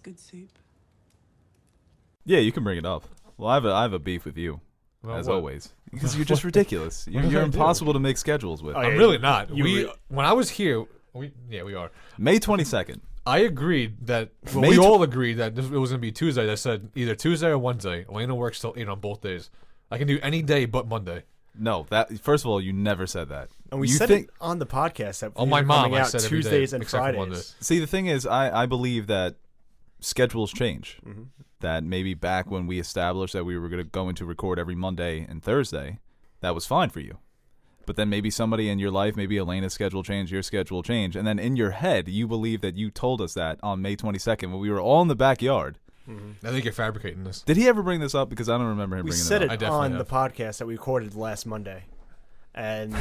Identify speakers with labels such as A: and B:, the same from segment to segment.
A: good soup.
B: Yeah, you can bring it up. Well, I have a beef with you, as always, because you're just ridiculous. You're impossible to make schedules with.
C: I'm really not. When I was here, we are.
B: May 22nd.
C: I agreed that we all agreed that it was going to be Tuesday. I said either Tuesday or Wednesday. Elena works till 8 on both days. I can do any day but Monday.
B: No, that first of all, you never said that.
D: And we said it on the podcast that
C: my mom
D: coming out
C: said
D: Tuesdays
C: day,
D: and Fridays.
B: See, the thing is, I believe that schedules change. Mm-hmm. That maybe back when we established that we were going to go into record every Monday and Thursday, that was fine for you. But then maybe somebody in your life, maybe Elena's schedule changed, your schedule changed, and then in your head, you believe that you told us that on May 22nd when we were all in the backyard.
C: Mm-hmm. I think you're fabricating this.
B: Did he ever bring this up? Because I don't remember him bringing it up.
D: We said it on the podcast that we recorded last Monday. And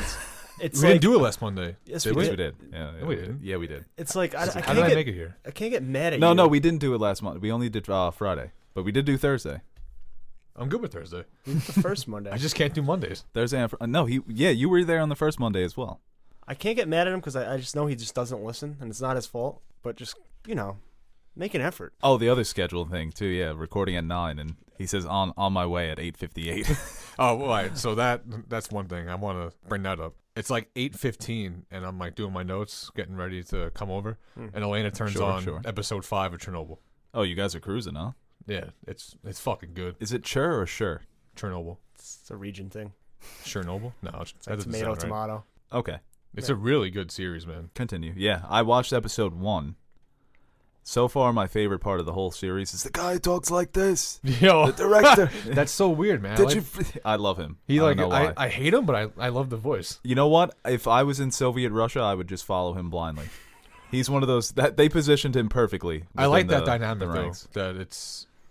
D: it's
C: we didn't do it last Monday.
D: Yes,
B: we
D: did.
B: did. Yeah,
C: we did.
B: Yeah, we did.
D: It's like,
C: how did I make it here?
D: I can't get mad at you.
B: No, we didn't do it last month. We only did Friday. But we did do Thursday.
C: I'm good with Thursday.
D: The first Monday.
C: I just can't do Mondays.
B: Thursday and no, you were there on the first Monday as well.
D: I can't get mad at him because I just know he just doesn't listen, and it's not his fault. But just, make an effort.
B: Oh, the other schedule thing too. Yeah, recording at 9, and he says on my way at 8:58.
C: Oh, all right. So that's one thing I want to bring that up. It's like 8:15, and I'm like doing my notes, getting ready to come over, and Elena turns on episode 5 of Chernobyl.
B: Oh, you guys are cruising, huh?
C: Yeah, it's fucking good.
B: Is it Chur or Sure?
C: Chernobyl.
D: It's a region thing.
C: Chernobyl? No,
D: it's tomato.
B: Okay.
C: It's a really good series, man.
B: Continue. Yeah, I watched episode 1. So far, my favorite part of the whole series is the guy who talks like this.
C: Yo,
B: the director.
C: That's so weird, man.
B: I love him.
C: I hate him, but I love the voice.
B: You know what? If I was in Soviet Russia, I would just follow him blindly. He's one of those that they positioned him perfectly.
C: I like that dynamic though. That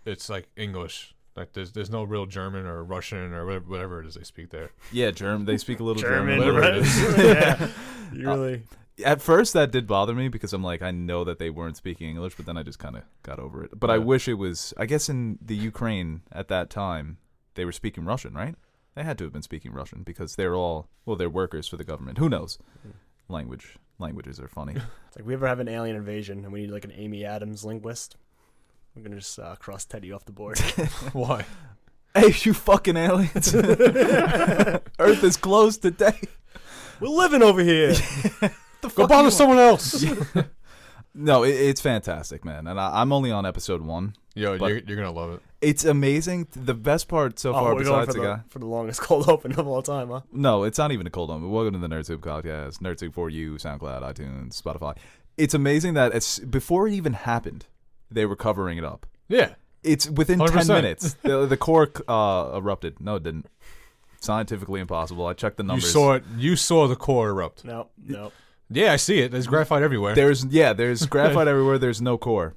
C: it's like English. Like there's no real German or Russian or whatever it is they speak there.
B: Yeah, German. They speak a little German.
D: Whatever it is. Yeah, you really.
B: At first, that did bother me because I'm like, I know that they weren't speaking English, but then I just kind of got over it. But I wish it was. I guess in the Ukraine at that time, they were speaking Russian, right? They had to have been speaking Russian because they're workers for the government. Who knows? Languages are funny.
D: It's like we ever have an alien invasion and we need like an Amy Adams linguist. We're going to just cross Teddy off the board.
C: Why?
B: Hey, you fucking aliens. Earth is closed today.
D: We're living over here.
C: Go bother someone else.
B: No, it's fantastic, man. And I'm only on episode 1.
C: Yo, you're going to love it.
B: It's amazing. The best part so far, besides the guy.
D: For the longest cold open of all time, huh?
B: No, it's not even a cold open. Welcome to the NerdTube podcast. NerdTube for you, SoundCloud, iTunes, Spotify. It's amazing that before it even happened, they were covering it up.
C: Yeah.
B: It's within
C: 100%.
B: 10 minutes. The core erupted. No, it didn't. Scientifically impossible. I checked the numbers.
C: You saw it. You saw the core erupt.
D: No.
C: Yeah, I see it. There's graphite everywhere.
B: There's graphite everywhere. There's no core.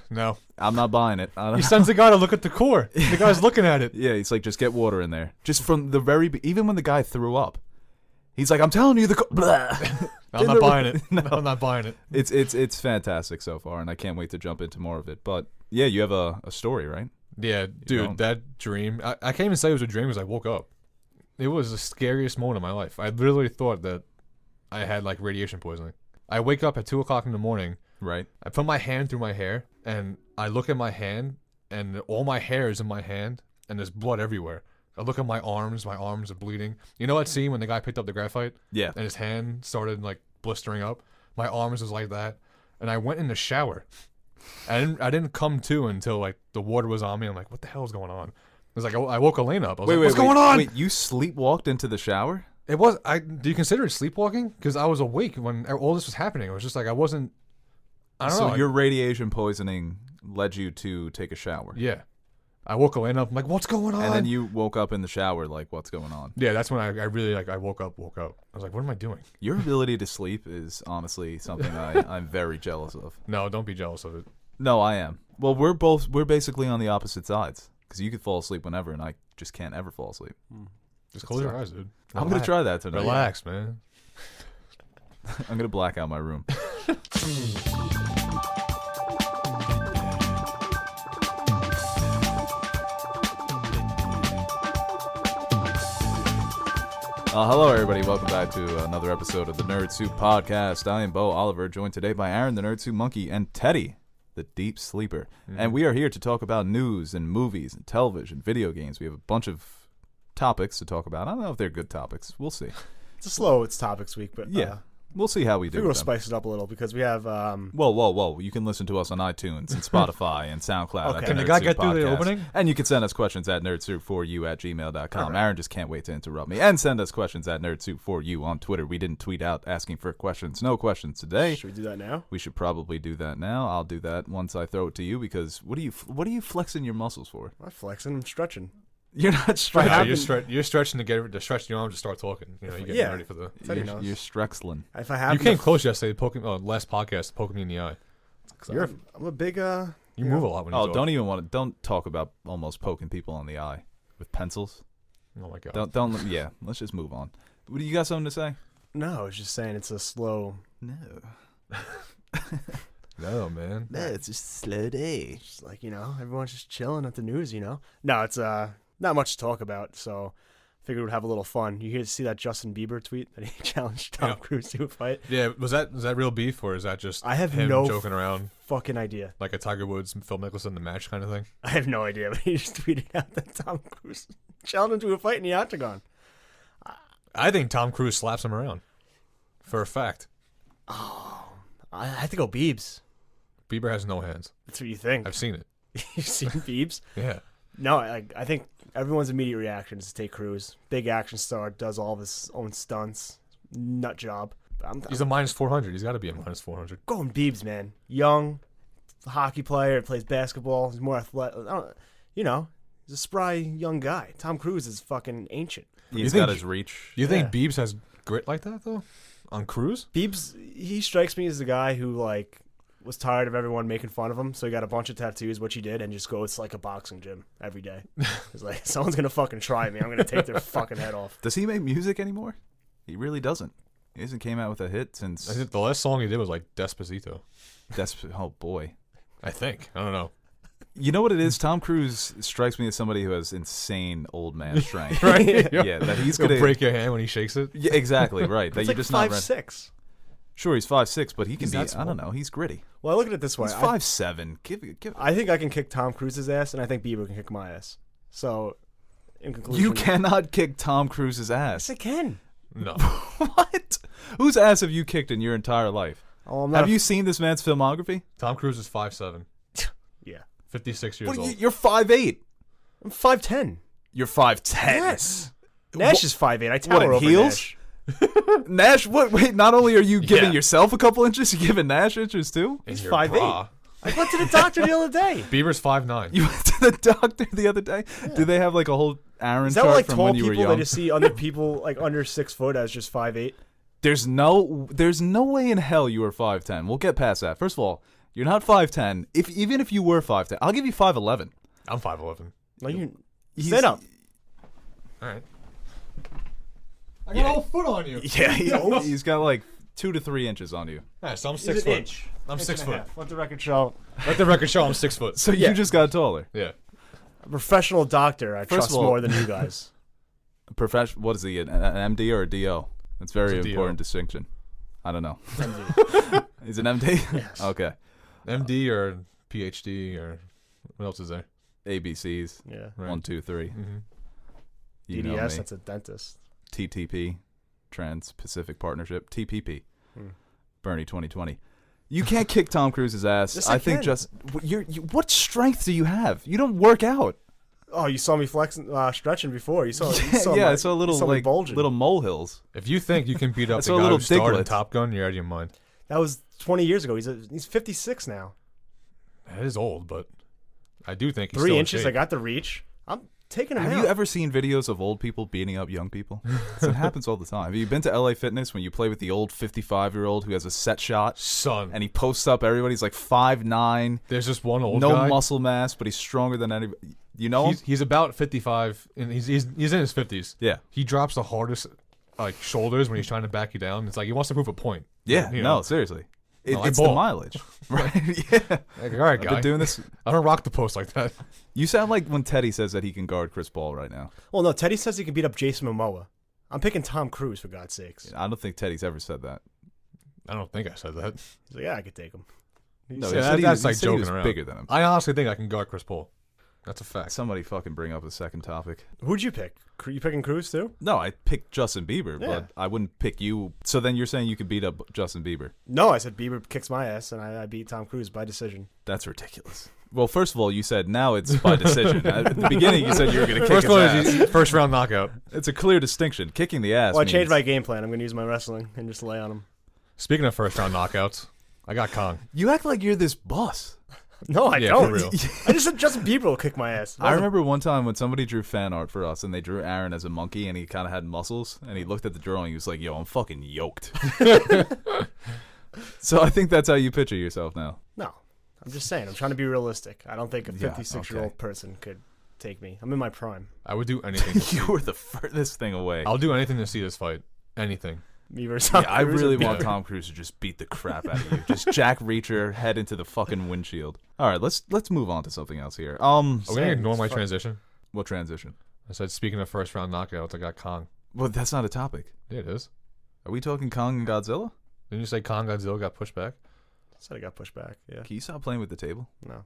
C: No.
B: I'm not buying it.
C: He sends the guy to look at the core. The guy's looking at it.
B: Yeah, he's like, just get water in there. Just from the even when the guy threw up, he's like, I'm telling you
C: I'm not buying it. No. I'm not buying it.
B: It's fantastic so far, and I can't wait to jump into more of it. But yeah, you have a story, right?
C: Yeah, dude, that dream. I can't even say it was a dream because I woke up. It was the scariest moment of my life. I literally thought that I had like radiation poisoning. I wake up at 2:00 in the morning.
B: Right.
C: I put my hand through my hair, and I look at my hand, and all my hair is in my hand, and there's blood everywhere. I look at my arms are bleeding. You know that scene when the guy picked up the graphite?
B: Yeah.
C: And his hand started like blistering up? My arms was like that. And I went in the shower. I didn't come to until like the water was on me. I'm like, what the hell is going on? It was like I woke Elena up. I was like, what's going on?
B: Wait, you sleepwalked into the shower?
C: It was. Do you consider it sleepwalking? Because I was awake when all this was happening. It was just like I wasn't. I don't know.
B: So your radiation poisoning led you to take a shower?
C: Yeah. I woke Elena up. I'm like, what's going on?
B: And then you woke up in the shower like, what's going on?
C: Yeah, that's when I really I woke up. I was like, what am I doing?
B: Your ability to sleep is honestly something I'm very jealous of.
C: No, don't be jealous of it.
B: No, I am. Well, we're basically on the opposite sides because you could fall asleep whenever, and I just can't ever fall asleep.
C: Just close your eyes, dude.
B: I'm gonna try that tonight.
C: Relax, man.
B: I'm gonna black out my room. Hello, everybody. Welcome back to another episode of the Nerd Soup Podcast. I am Bo Oliver, joined today by Aaron, the Nerd Soup Monkey, and Teddy, the deep sleeper. And we are here to talk about news and movies and television, video games. We have a bunch of topics to talk about. I don't know if they're good topics. We'll see.
D: It's topics week, but
B: Yeah. We'll see how we do.
D: We'll
B: with them.
D: spice it up a little because we have.
B: Whoa! You can listen to us on iTunes and Spotify and SoundCloud.
D: Okay.
B: At
C: Can
B: the
C: the guy
B: Nerd
C: get
B: Soup
C: through the
B: Podcast.
C: opening?
B: And you can send us questions at nerdsoup4u@gmail.com.
D: All right.
B: Aaron just can't wait to interrupt me. And send us questions at nerdsoup4u on Twitter. We didn't tweet out asking for questions. No questions today.
D: Should we do that now?
B: We should probably do that now. I'll do that once I throw it to you because what are you flexing your muscles for?
D: I'm not flexing. I'm stretching.
B: You're not stretching.
C: You're stretching to stretch your arm to start talking. You know, you're getting ready for the.
D: Teddy knows.
B: You're Strexlin.
D: If I have
C: You came close yesterday. Last podcast, poking me in the eye.
D: I'm a big.
C: You move a lot when you talk.
B: Don't talk about almost poking people in the eye with pencils.
C: Oh my god.
B: Don't. Yeah. Let's just move on. What do you got something to say?
D: No, I was just saying it's a slow.
B: No.
C: No, man.
B: No, it's just a slow day.
D: Just like everyone's just chilling at the news. No, it's not much to talk about. So, figured we'd have a little fun. You hear see that Justin Bieber tweet that he challenged Tom Cruise to a fight?
C: Yeah, was that real beef or is that just
D: I have
C: him
D: no
C: joking around
D: fucking idea.
C: like a Tiger Woods and Phil Mickelson the match kind of thing?
D: I have no idea, but he just tweeted out that Tom Cruise challenged him to a fight in the octagon.
C: I think Tom Cruise slaps him around, for a fact.
D: I have to go Biebs.
C: Bieber has no hands.
D: That's what you think.
C: I've seen it.
D: You've seen Biebs?
C: Yeah.
D: No, I think everyone's immediate reaction is to take Cruise. Big action star, does all of his own stunts. Nut job.
C: He's a minus 400. He's got to be a minus 400.
D: Going Biebs, man. Young, hockey player, plays basketball. He's more athletic. He's a spry young guy. Tom Cruise is fucking ancient.
B: He's got his reach.
C: You think Biebs has grit like that, though? On Cruise?
D: Biebs, he strikes me as the guy who, was tired of everyone making fun of him, so he got a bunch of tattoos, which he did, and just goes to, a boxing gym every day. He's like, someone's going to fucking try me. I'm going to take their fucking head off.
B: Does he make music anymore? He really doesn't. He hasn't came out with a hit since...
C: I think the last song he did was, Despacito.
B: Oh, boy.
C: I think. I don't know.
B: You know what it is? Tom Cruise strikes me as somebody who has insane old man strength.
C: Right?
B: Yeah, that he's
C: going
B: going
C: to break your hand when he shakes it.
B: Yeah, exactly, right. That
D: He's
B: you're just not...
D: 5'6".
B: Sure, he's 5'6", but he can
D: He's
B: be...
D: not
B: I don't know. He's gritty.
D: Well, I look at it this way.
B: He's 5'7". Give.
D: I think I can kick Tom Cruise's ass, and I think Bieber can kick my ass. So, in conclusion...
B: You cannot kick Tom Cruise's ass.
D: Yes, I can.
C: No.
B: What? Whose ass have you kicked in your entire life?
D: Oh, I'm not
B: Have you seen this man's filmography?
C: Tom Cruise is 5'7".
D: Yeah.
C: 56 years old.
B: You're 5'8".
D: I'm 5'10".
B: You're 5'10".
D: Yes. Nash is 5'8". I tower
B: What, in
D: over
B: heels?
D: Nash.
B: Nash, what? Wait, not only are you giving
C: Yeah.
B: yourself a couple inches, you're giving Nash inches too?
C: In
D: He's
C: your
D: 5'8".
C: bra.
D: I went to the doctor the other day.
C: Bieber's 5'9".
B: You went to the doctor the other day? Do they have a whole Aaron
D: Is that
B: chart
D: what,
B: from
D: tall
B: when you were
D: people,
B: young?
D: they just see other people, under 6 foot as just 5'8"?
B: There's no way in hell you were 5'10". We'll get past that. First of all, you're not 5'10". Even if you were 5'10", I'll give you 5'11".
C: I'm 5'11".
D: No, you
B: He's-
D: sit up.
C: All right. I got a whole foot on you.
B: Yeah, he's got 2 to 3 inches on you.
C: Yeah, so I'm
D: He's
C: 6
D: an
C: foot.
D: inch.
C: I'm
D: Inch
C: 6
D: and a
C: foot.
D: half. Let the record show.
C: Let the record show I'm 6 foot.
B: So
D: Yeah.
B: you just got taller.
C: Yeah.
D: A professional doctor, I trust
B: of all-
D: more than you guys.
B: What is he, an MD or a DO? That's a very
C: He's a DO.
B: important distinction. I don't know. He's an MD?
D: Yes.
B: Okay.
C: MD or PhD or what else is there?
B: ABCs.
D: Yeah.
C: Right.
B: 1, 2, 3.
C: Mm-hmm.
B: You know
D: DDS,
B: me.
D: that's a dentist.
B: TTP, Trans-Pacific Partnership. TPP.
D: Hmm.
B: Bernie 2020. You can't kick Tom Cruise's ass.
D: Yes, I
B: think
D: can.
B: just what strength do you have? You don't work out.
D: Oh, you saw me flexing, stretching before. You saw
B: I saw
D: me bulging.
B: little molehills.
C: If you think you can beat up
B: I
C: the
B: saw a
C: guy
B: little
C: who starred in
B: diglet.
C: Top Gun, you're out of your mind.
D: That was 20 years ago. He's 56 now.
C: That is old, but I do think he's
D: 3
C: still in
D: inches.
C: shape.
D: I got the reach. I'm taking him
B: Have
D: out.
B: you ever seen videos of old people beating up young people? 'Cause it happens all the time. Have you been to LA Fitness when you play with the old 55-year-old who has a set shot
C: Son,
B: and he posts up everybody? He's like 5'9",
C: there's just one old
B: no
C: guy.
B: muscle mass, but he's stronger than anybody. You know him?
C: He's about 55, and he's in his 50s.
B: Yeah.
C: He drops the hardest shoulders when he's trying to back you down. It's like he wants to prove a point.
B: Yeah,
C: You
B: no,
C: know?
B: seriously.
C: No, I
B: It's the
C: ball.
B: mileage. Right? Yeah.
C: Like, all right,
B: I've
C: guy.
B: been doing this.
C: I don't rock the post like that.
B: You sound like when Teddy says that he can guard Chris Paul right now.
D: Well, no, Teddy says he can beat up Jason Momoa. I'm picking Tom Cruise, for God's sakes.
B: I don't think Teddy's ever said that.
C: I don't think I said that.
D: He's like, yeah, I could take him.
B: No,
C: Yeah,
B: he said
C: that's
B: he
C: like
B: said he
C: joking
B: was
C: around.
B: bigger than him.
C: I honestly think I can guard Chris Paul. That's a fact.
B: Somebody fucking bring up a second topic.
D: Who'd you pick? You picking Cruz too?
B: No, I picked Justin Bieber,
D: Yeah.
B: but I wouldn't pick you. So then you're saying you could beat up Justin Bieber?
D: No, I said Bieber kicks my ass, and I beat Tom Cruise by decision.
B: That's ridiculous. Well, first of all, you said now it's by decision. At the beginning, you said you were going to kick
C: First
B: his
C: one
B: ass.
C: is first round knockout.
B: It's a clear distinction. Kicking the ass.
D: Well, I
B: means-
D: changed my game plan. I'm going to use my wrestling and just lay on him.
C: Speaking of first round knockouts, I got Kong.
B: You act like you're this boss.
D: No, I
C: Yeah,
D: don't.
C: for real.
D: I just said Justin Bieber will kick my ass.
B: I remember one time when somebody drew fan art for us, and they drew Aaron as a monkey, and he kind of had muscles, and he looked at the drawing, he was like, "Yo, I'm fucking yoked." So I think that's how you picture yourself now.
D: No, I'm just saying. I'm trying to be realistic. I don't think a
B: Yeah,
D: 56-year-old
B: okay.
D: person could take me. I'm in my prime.
C: I would do anything. To see.
B: You were the furthest thing away.
C: I'll do anything to see this fight. Anything.
D: Me versus Tom
B: Yeah, I
D: Cruise
B: really
D: would be-
B: want Tom Cruise to just beat the crap out of you. Just Jack Reacher, head into the fucking windshield. All right, let's move on to something else here.
C: Are we gonna
D: Same,
C: ignore
D: it's
C: my
D: fun.
C: transition?
B: What transition?
C: I said speaking of first round knockouts, I got Kong.
B: Well, that's not a topic.
C: Yeah, it is.
B: Are we talking Kong and Godzilla?
C: Didn't you say Kong Godzilla got pushed back?
D: Said I got pushed back. Yeah.
B: Can you stop playing with the table?
D: No.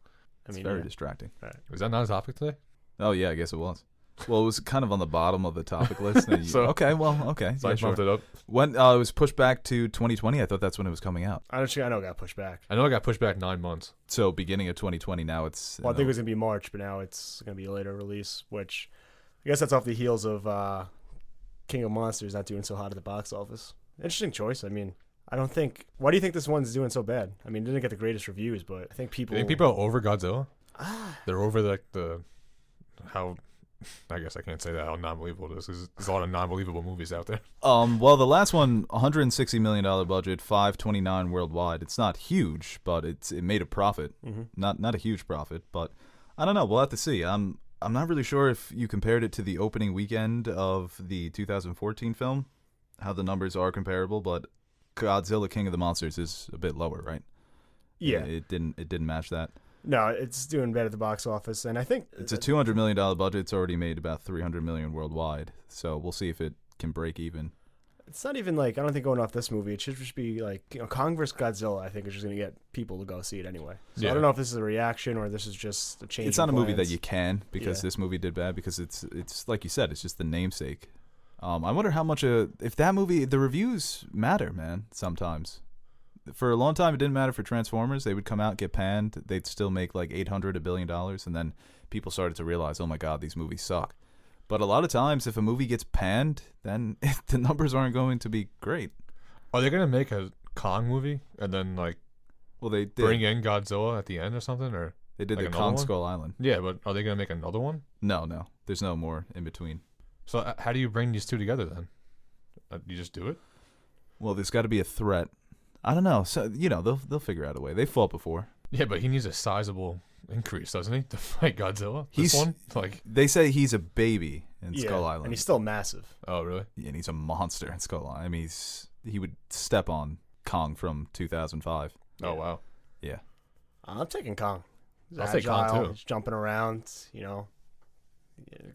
B: It's very
D: yeah.
B: distracting.
C: Was that not a topic today?
B: Oh yeah, I guess it was. Well, it was kind of on the bottom of the topic list. And
C: So-
B: okay.
C: So I bumped it up.
B: When it was pushed back to 2020, I thought that's when it was coming out.
D: I know it got pushed back.
C: I know I got pushed back 9 months.
B: So beginning of 2020. Now it's.
D: Well, I think it was going to be March, but now it's going to be a later release, which I guess that's off the heels of King of Monsters not doing so hot at the box office. Interesting choice. I mean, I don't think. Why do you think this one's doing so bad? I mean, it didn't get the greatest reviews, but I think
C: You
D: people.
C: think people are over Godzilla?
D: Ah,
C: They're over the how. I guess I can't say that how non-believable it is. 'Cause there's a lot of non-believable movies out there.
B: Well, the last one, $160 million budget, 529 worldwide. It's not huge, but it made a profit. Not a huge profit, but I don't know. We'll have to see. I'm not really sure if you compared it to the opening weekend of the 2014 film, how the numbers are comparable, but Godzilla King of the Monsters is a bit lower, right?
D: yeah.
B: It didn't match that.
D: No, it's doing bad at the box office, and I think
B: It's a $200 million budget. It's already made about $300 million worldwide. So we'll see if it can break even.
D: it's not even like I don't think going off this movie. It should just be like Kong vs. Godzilla. I think is just going to get people to go see it anyway. So
C: Yeah.
D: I don't know if this is a reaction or this is just a change.
B: It's
D: in
B: not a movie that
D: plans.
B: you can because
D: Yeah.
B: this movie did bad because it's like you said, it's just the namesake. I wonder how much if that movie, the reviews matter, man. Sometimes, for a long time, it didn't matter for Transformers. They would come out, get panned, they'd still make like $800 million, and then people started to realize, oh my god, these movies suck. But a lot of times, if a movie gets panned, then the numbers aren't going to be great.
C: Are they gonna make a Kong movie and then like
B: Well, they did.
C: bring in Godzilla at the end or something? Or
B: They did
C: like
B: the
C: another
B: Kong
C: one?
B: Skull Island.
C: yeah, but are they gonna make another one?
B: No, there's no more in between.
C: So how do you bring these two together then? You just do it?
B: Well, there's got to be a threat. I don't know. So they'll figure out a way. They fought before.
C: Yeah, but he needs a sizable increase, doesn't he, to fight Godzilla?
B: He's-
C: This one, like,
B: They say he's a baby in
D: Yeah,
B: Skull Island,
D: and he's still massive.
C: oh really?
B: and he's a monster in Skull Island. I mean, he would step on Kong from 2005.
C: Oh wow.
B: Yeah.
D: I'm taking Kong. He's
C: I'll take Kong,
D: agile,
C: too.
D: He's jumping around.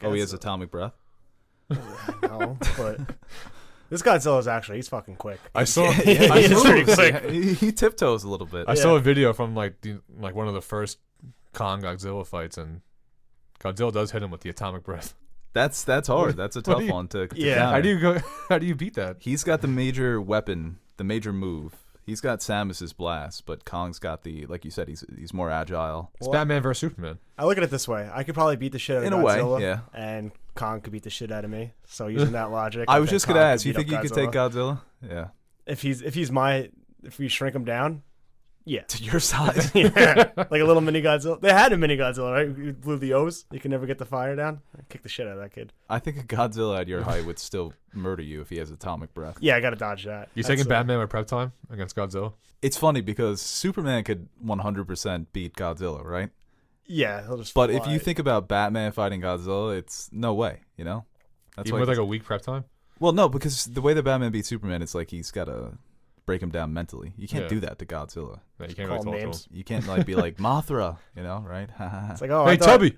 B: Oh, he has atomic breath.
D: No, but this Godzilla's actually—he's fucking quick.
C: I saw.
D: Yeah,
C: I
D: he is
C: saw,
D: pretty quick.
B: Yeah, he tiptoes a little bit.
C: I saw a video from like one of the first Kong Godzilla fights, and Godzilla does hit him with the atomic breath.
B: That's hard. That's a
C: What do
B: tough
C: you-
B: one to
D: Yeah.
B: counter.
C: How do you go? How do you beat that?
B: He's got the major weapon, the major move. He's got Samus's blast, but Kong's got the, like you said, he's more agile.
C: It's
D: Well,
C: Batman versus Superman.
D: I look at it this way: I could probably beat the shit out of
B: In a way,
D: Godzilla,
B: yeah.
D: and Kong could beat the shit out of me. So using that logic,
B: I was
D: think
B: just gonna
D: Kong
B: ask.
D: could
B: You
D: beat
B: think
D: up
B: you could take Godzilla? Yeah.
D: If we shrink him down, yeah.
B: To your size.
D: Yeah, like a little mini Godzilla. They had a mini Godzilla, right? You blew the O's. You can never get the fire down. Kick the shit out of that kid.
B: I think a Godzilla at your height would still murder you if he has atomic breath.
D: Yeah, I got to dodge that.
C: You
D: That's,
C: taking Batman with prep time against Godzilla?
B: It's funny because Superman could 100% beat Godzilla, right?
D: Yeah, he'll just.
B: But if
D: fly.
B: you think about Batman fighting Godzilla, it's no way, you know? That's
C: Even
B: why
C: with like a week prep time?
B: well, no, because the way that Batman beats Superman, it's like he's got to break him down mentally. You can't
C: Yeah.
B: do that to Godzilla.
C: Yeah, you can't
D: Call
C: really talk
D: names.
C: to him.
B: You can't like be like Mothra, you know, right?
D: It's like, oh,
C: Hey,
D: I thought,
C: Tubby!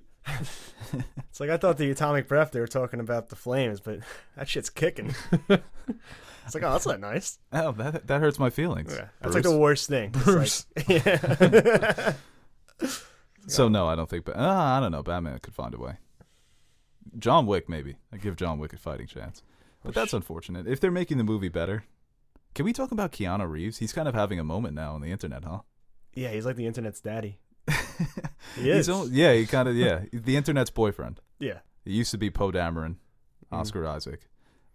D: It's like I thought the atomic breath they were talking about the flames, but that shit's kicking. It's like, oh, that's not nice.
B: Oh, that hurts my feelings.
D: Yeah. That's like the worst thing. It's
C: Bruce.
D: like, yeah.
B: So no, I don't think. I don't know. Batman could find a way. John Wick, maybe. I give John Wick a fighting chance, but that's unfortunate. If they're making the movie better, can we talk about Keanu Reeves? He's kind of having a moment now on the internet, huh?
D: Yeah, he's like the internet's daddy. He is.
B: He kind of the internet's boyfriend.
D: Yeah.
B: It used to be Poe Dameron, Oscar Isaac,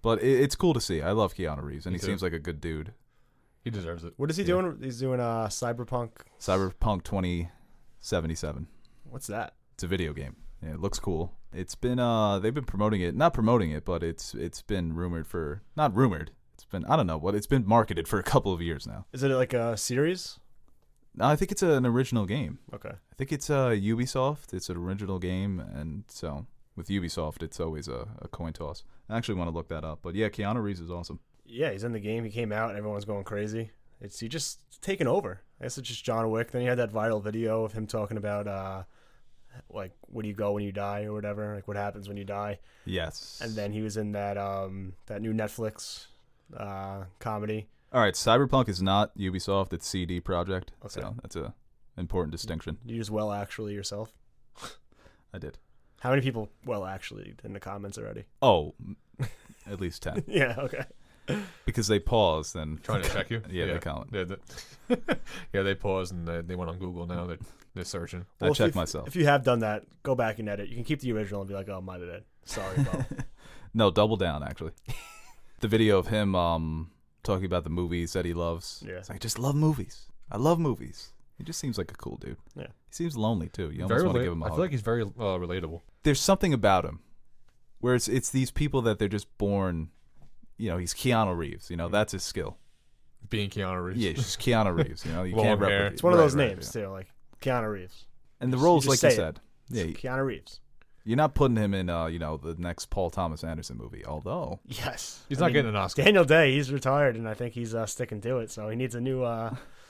B: but it's cool to see. I love Keanu Reeves, and he seems like a good dude.
C: He deserves it.
D: What is he doing? He's doing Cyberpunk
B: 2077.
D: What's that?
B: It's a video game. Yeah, it looks cool. It's been they've been promoting it, not promoting it, but it's been rumored for not rumored. It's been I don't know what it's been marketed for a couple of years now.
D: Is it like a series?
B: No, I think it's an original game.
D: Okay.
B: I think it's Ubisoft. It's an original game, and so with Ubisoft, it's always a coin toss. I actually want to look that up, but yeah, Keanu Reeves is awesome.
D: Yeah, he's in the game. He came out and everyone's going crazy. He just taken over. I guess it's just John Wick. Then he had that viral video of him talking about like where do you go when you die or whatever, like what happens when you die.
B: Yes.
D: And then he was in that that new Netflix comedy.
B: All right, Cyberpunk is not Ubisoft; it's CD Projekt.
D: Okay.
B: So that's a important distinction.
D: You use well actually yourself.
B: I did.
D: How many people well actually in the comments already?
B: Oh, at least 10.
D: Yeah. Okay.
B: Because they paused and
C: Trying to check you?
B: Yeah, they comment.
C: Yeah, they paused and they went on Google now. They're searching.
B: I check myself.
D: If you have done that, go back and edit. You can keep the original and be like, oh, my bad. Sorry, Bob.
B: No, double down, actually. The video of him talking about the movies that he loves.
D: Yeah.
B: It's like, I just love movies. I love movies. He just seems like a cool dude.
D: Yeah.
B: He seems lonely, too. You almost want to give him a hug.
C: I feel like he's very relatable.
B: There's something about him where it's these people that they're just born, he's Keanu Reeves. That's his skill.
C: Being Keanu Reeves.
B: Yeah, just Keanu Reeves. You
C: Long
B: can't
C: hair.
B: replicate.
D: It's one of those
B: Right,
D: names, too, like Keanu Reeves.
B: And the roles,
D: just
B: like
D: say
B: you
D: it.
B: said. Yeah,
D: Keanu Reeves.
B: you're not putting him in, the next Paul Thomas Anderson movie, although.
D: Yes.
C: He's not getting an Oscar.
D: Daniel Day, he's retired, and I think he's sticking to it, so he needs a new...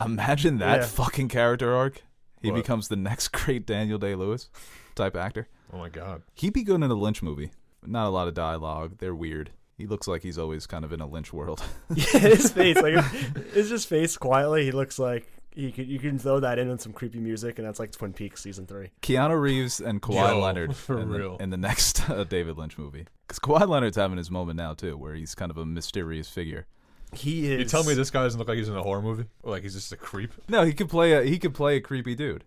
B: Imagine that
D: Yeah.
B: fucking character arc. He
C: What?
B: becomes the next great Daniel Day-Lewis type actor.
C: Oh my God.
B: He'd be good in a Lynch movie. Not a lot of dialogue. They're weird. He looks like he's always kind of in a Lynch world.
D: Yeah, his face, it's just face quietly. He looks like you can throw that in some creepy music, and that's like Twin Peaks season 3.
B: Keanu Reeves and Kawhi
C: Yo,
B: Leonard
C: for
B: in
C: real.
B: in the next David Lynch movie. Because Kawhi Leonard's having his moment now, too, where he's kind of a mysterious figure.
D: He is.
C: You tell me this guy doesn't look like he's in a horror movie? Or like he's just a creep?
B: No, he could play a creepy dude.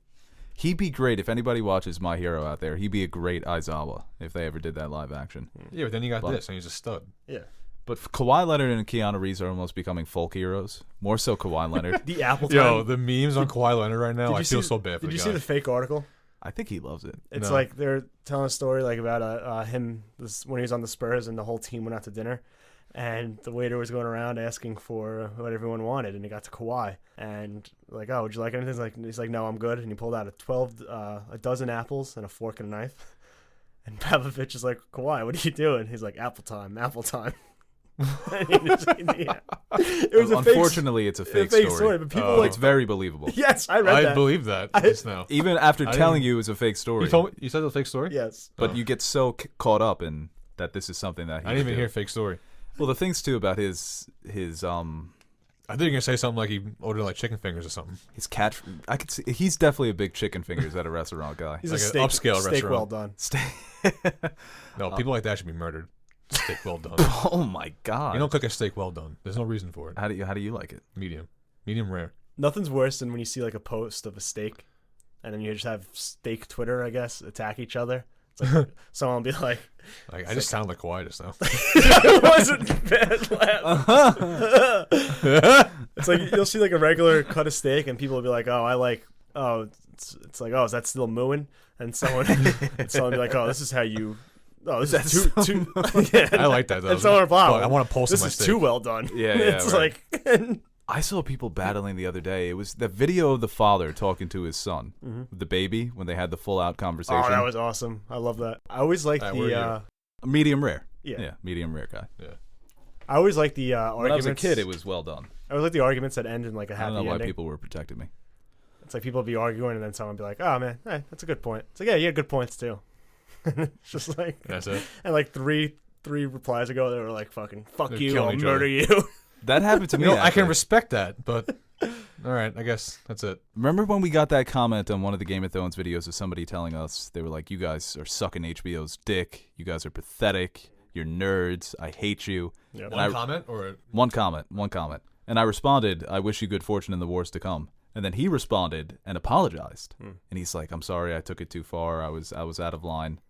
B: He'd be great if anybody watches My Hero out there. He'd be a great Aizawa if they ever did that live action.
C: Yeah, but then you got
B: But-
C: this and he's a stud.
D: Yeah.
B: But Kawhi Leonard and Keanu Reeves are almost becoming folk heroes. More so Kawhi Leonard.
D: The Apple time.
C: Yo, the memes on Kawhi Leonard right now,
D: Did
C: I
D: you
C: feel
D: see-
C: so bad for
D: Did
C: the
D: you
C: guy.
D: see the fake article?
B: I think he loves it.
D: It's
C: No.
D: like they're telling a story like about him when he was on the Spurs and the whole team went out to dinner, and the waiter was going around asking for what everyone wanted, and he got to Kawhi, and like, oh, would you like anything? He's like, no, I'm good, and he pulled out a dozen apples and a fork and a knife, and Pavlovich is like, Kawhi, what are you doing? He's like, apple time, apple time. Yeah. It was
B: Unfortunately, it's a fake story.
D: but people
B: It's very believable.
D: yes, I read
C: I
D: that.
C: believe that just now.
B: Even after
C: I
B: telling
C: didn't-
B: you it was a fake story.
C: You said it was a fake story?
D: Yes.
B: But
C: Oh.
B: you get so caught up in that this is something that he
C: I didn't even
B: would do.
C: hear fake story.
B: Well, the things too about his
C: I think you're gonna say something like he ordered like chicken fingers or something.
B: his cat. I could see he's definitely a big chicken fingers at a restaurant guy.
D: He's
C: Like
D: a
C: an
D: steak,
C: upscale
D: steak
C: restaurant.
D: well done.
C: No, people like that should be murdered. Steak well done.
B: Oh my god!
C: You don't cook a steak well done. There's no reason for it.
B: How do you like it?
C: Medium rare.
D: Nothing's worse than when you see like a post of a steak, and then you just have steak Twitter, I guess, attack each other. It's like someone will be like,
C: Like I just sound like Kawhi just now.
D: "It wasn't bad laugh." It's like you'll see like a regular cut of steak, and people will be like, "Oh, I like." Oh, it's like, "Oh, is that still mooing?" And someone will be like, "Oh, this is how you." Oh, this is too. Yeah.
C: I like that though.
D: And someone will reply,
C: Fuck, I want to pulse
D: This
C: in my
D: is
C: steak.
D: too well done.
B: Yeah,
D: It's
B: right.
D: like.
B: I saw people battling the other day. It was the video of the father talking to his son, the baby, when they had the full out conversation.
D: Oh, that was awesome. I love that. I always like
C: Alright, where
D: the.
B: medium rare.
D: Yeah.
B: Medium rare guy.
C: Yeah.
D: I always like the
B: When I
D: arguments.
B: was a kid, it was well done.
D: I always like the arguments that end in like a
B: I
D: happy
B: don't know why
D: ending.
B: people were protecting me.
D: It's like people would be arguing, and then someone would be like, "Oh man, hey, that's a good point." It's like, "Yeah, you had good points too." It's just like,
C: That's it.
D: and like three replies ago, they were like, "Fucking fuck
C: They're
D: you,
C: killing
D: I'll
C: each
D: murder
C: other.
D: you."
B: That happened to me.
C: I can
B: actually.
C: respect that, but all right, I guess that's it.
B: Remember when we got that comment on one of the Game of Thrones videos of somebody telling us, they were like, you guys are sucking HBO's dick. You guys are pathetic. You're nerds. I hate you.
D: Yeah.
C: One comment or
B: One comment. And I responded, I wish you good fortune in the wars to come. And then he responded and apologized. And he's like, I'm sorry, I took it too far. I was out of line.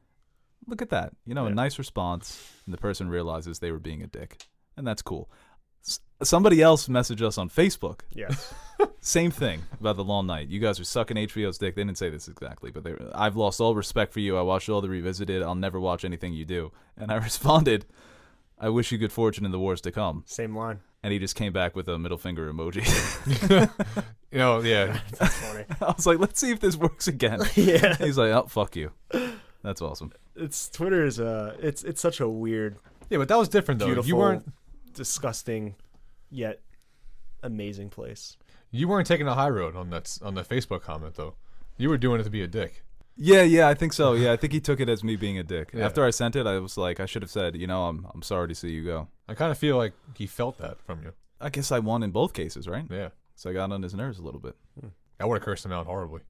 B: Look at that. A nice response. And the person realizes they were being a dick. And that's cool. Somebody else messaged us on Facebook.
D: Yes.
B: Same thing about the long night. You guys are sucking HBO's dick. They didn't say this exactly, but I've lost all respect for you. I watched all the Revisited. I'll never watch anything you do. And I responded, I wish you good fortune in the wars to come.
D: Same line.
B: And he just came back with a middle finger emoji.
C: yeah.
D: That's funny.
B: I was like, let's see if this works again.
D: Yeah.
B: He's like, oh, fuck you. That's awesome.
D: Twitter is it's such a weird,
C: Yeah, but that was different though.
D: beautiful,
C: You weren't
D: disgusting, yet amazing place.
C: taking a high road on the Facebook comment though. You were doing it to be a dick.
B: Yeah, I think so. Yeah, I think he took it as me being a dick.
C: Yeah.
B: After I sent it, I was like, I should have said, I'm sorry to see you go.
C: I kind of feel like he felt that from you.
B: I guess I won in both cases, right?
C: Yeah.
B: So I got on his nerves a little bit.
C: I would have cursed him out horribly.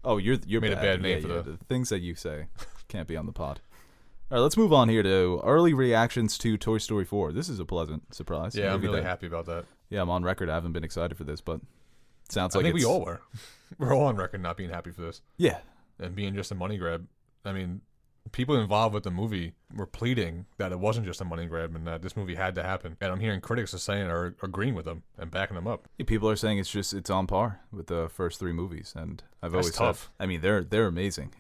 B: Oh, you're
C: Made a bad name for
B: the things that you say can't be on the pod. All right, let's move on here to early reactions to Toy Story 4. This is a pleasant surprise.
C: Yeah, I'm
B: Maybe
C: really
B: that-
C: happy about that.
B: Yeah, I'm on record. I haven't been excited for this, but it sounds
C: I
B: like
C: think we
B: it's-
C: all were. We're all on record not being happy for this
B: Yeah,
C: and being just a money grab. I mean, people involved with the movie were pleading that it wasn't just a money grab and that this movie had to happen. And I'm hearing critics are saying or agreeing with them and backing them up.
B: people are saying it's on par with the first three movies, and I've
C: That's
B: always
C: tough.
B: said, I mean, they're amazing.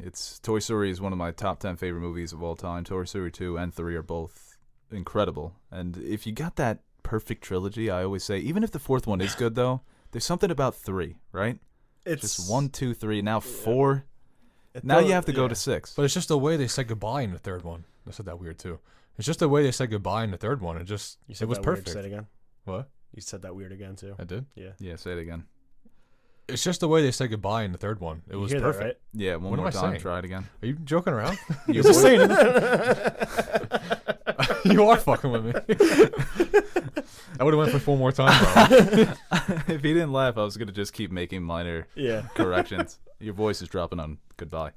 B: Toy Story is one of my top 10 favorite movies of all time. Toy Story 2 and 3 are both incredible, and if you got that perfect trilogy, I always say, even if the fourth one is good though, there's something about 3, right?
D: It's
B: Just 1, 2, 3. Now 4. Now you have to go to 6.
C: But it's just the way they said goodbye in the third one. I said that weird too. It's just the way they said goodbye in the third one. It was
D: that weird,
C: perfect.
D: Say it again.
C: What?
D: You said that weird again too.
C: I did?
B: Yeah, say it again.
C: It's just the way they said goodbye in the third one. It
D: You
C: was
D: hear
C: perfect.
D: that, right?
B: Yeah, one
C: What am
B: more
C: I
B: time.
C: saying?
B: Try it again.
C: Are you joking around?
B: Your
C: You're just
B: voice-
C: saying it. You are fucking with me. I would have went for 4 more times, bro.
B: If he didn't laugh, I was gonna just keep making minor
D: Yeah.
B: corrections. Your voice is dropping on goodbye.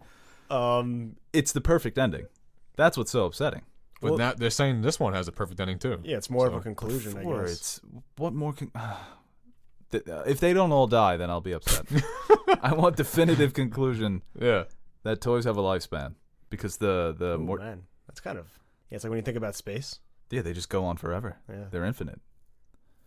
D: Um.
B: It's the perfect ending. That's what's so upsetting.
C: But
D: Well-
C: now they're saying this one has a perfect ending too.
D: Yeah. It's more of
C: So,
D: a conclusion, I
B: Before,
D: guess.
B: it's what more can. If they don't all die, then I'll be upset. I want definitive conclusion
C: Yeah.
B: that toys have a lifespan, because the
D: Ooh,
B: more
D: man, that's kind of. Yeah, it's like when you think about space.
B: they just go on forever.
D: Yeah.
B: They're infinite.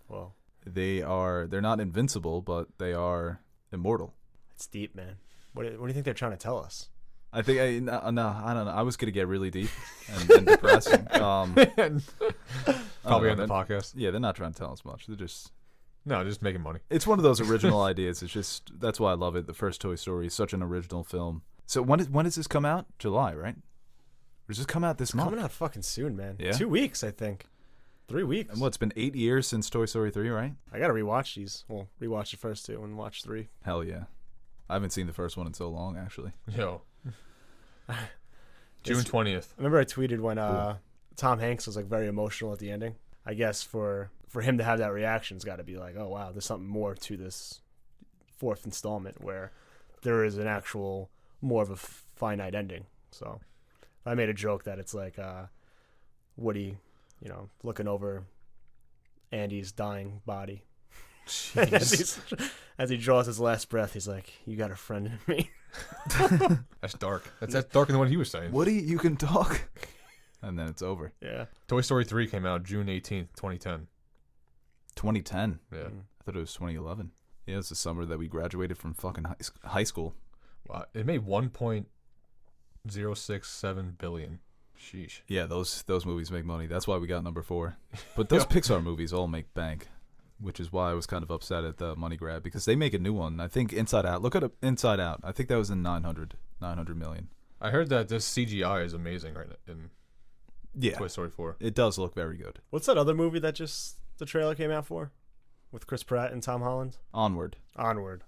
D: Well,
B: They're not invincible, but they are immortal.
D: it's deep, man. What do you think they're trying to tell us?
B: I think no, I don't know. I was gonna get really deep and depressing.
C: Probably
B: know,
C: on the podcast.
B: Yeah, they're not trying to tell us much. They're just.
C: No, just making money.
B: It's one of those original ideas. It's just that's why I love it. The first Toy Story is such an original film. So when does this come out? July, right? Or does this come out this month?
D: Coming out fucking soon, man.
B: Yeah?
D: 2 weeks, I think. 3 weeks.
B: And it's been 8 years since Toy Story 3, right?
D: I gotta rewatch these. Well, rewatch the first 2 and watch 3.
B: Hell yeah. I haven't seen the first one in so long, actually.
C: Yo. June 20th.
D: I remember I tweeted when Tom Hanks was like very emotional at the ending. I guess for him to have that reaction, it's got to be like, oh wow, there's something more to this 4th installment where there is an actual more of a finite ending. So I made a joke that it's like Woody, looking over Andy's dying body. And as he draws his last breath, he's like, "You got a friend in me."
C: That's dark. That's darker than what he was saying.
B: Woody, you can talk. And then it's over.
D: Yeah.
C: Toy Story 3 came out June 18th, 2010.
B: 2010.
C: Yeah.
B: I thought it was 2011. Yeah, it's the summer that we graduated from fucking high school.
C: Wow. It made 1.067 billion. Sheesh.
B: Yeah, those movies make money. That's why we got number 4. But those Pixar movies all make bank, which is why I was kind of upset at the money grab, because they make a new one. I think Inside Out. Look at Inside Out. I think that was in 900 million.
C: I heard that this CGI is amazing right in
B: Yeah,
C: Toy Story 4.
B: it does look very good.
D: What's that other movie that just the trailer came out for, with Chris Pratt and Tom Holland?
B: Onward.
D: Onward.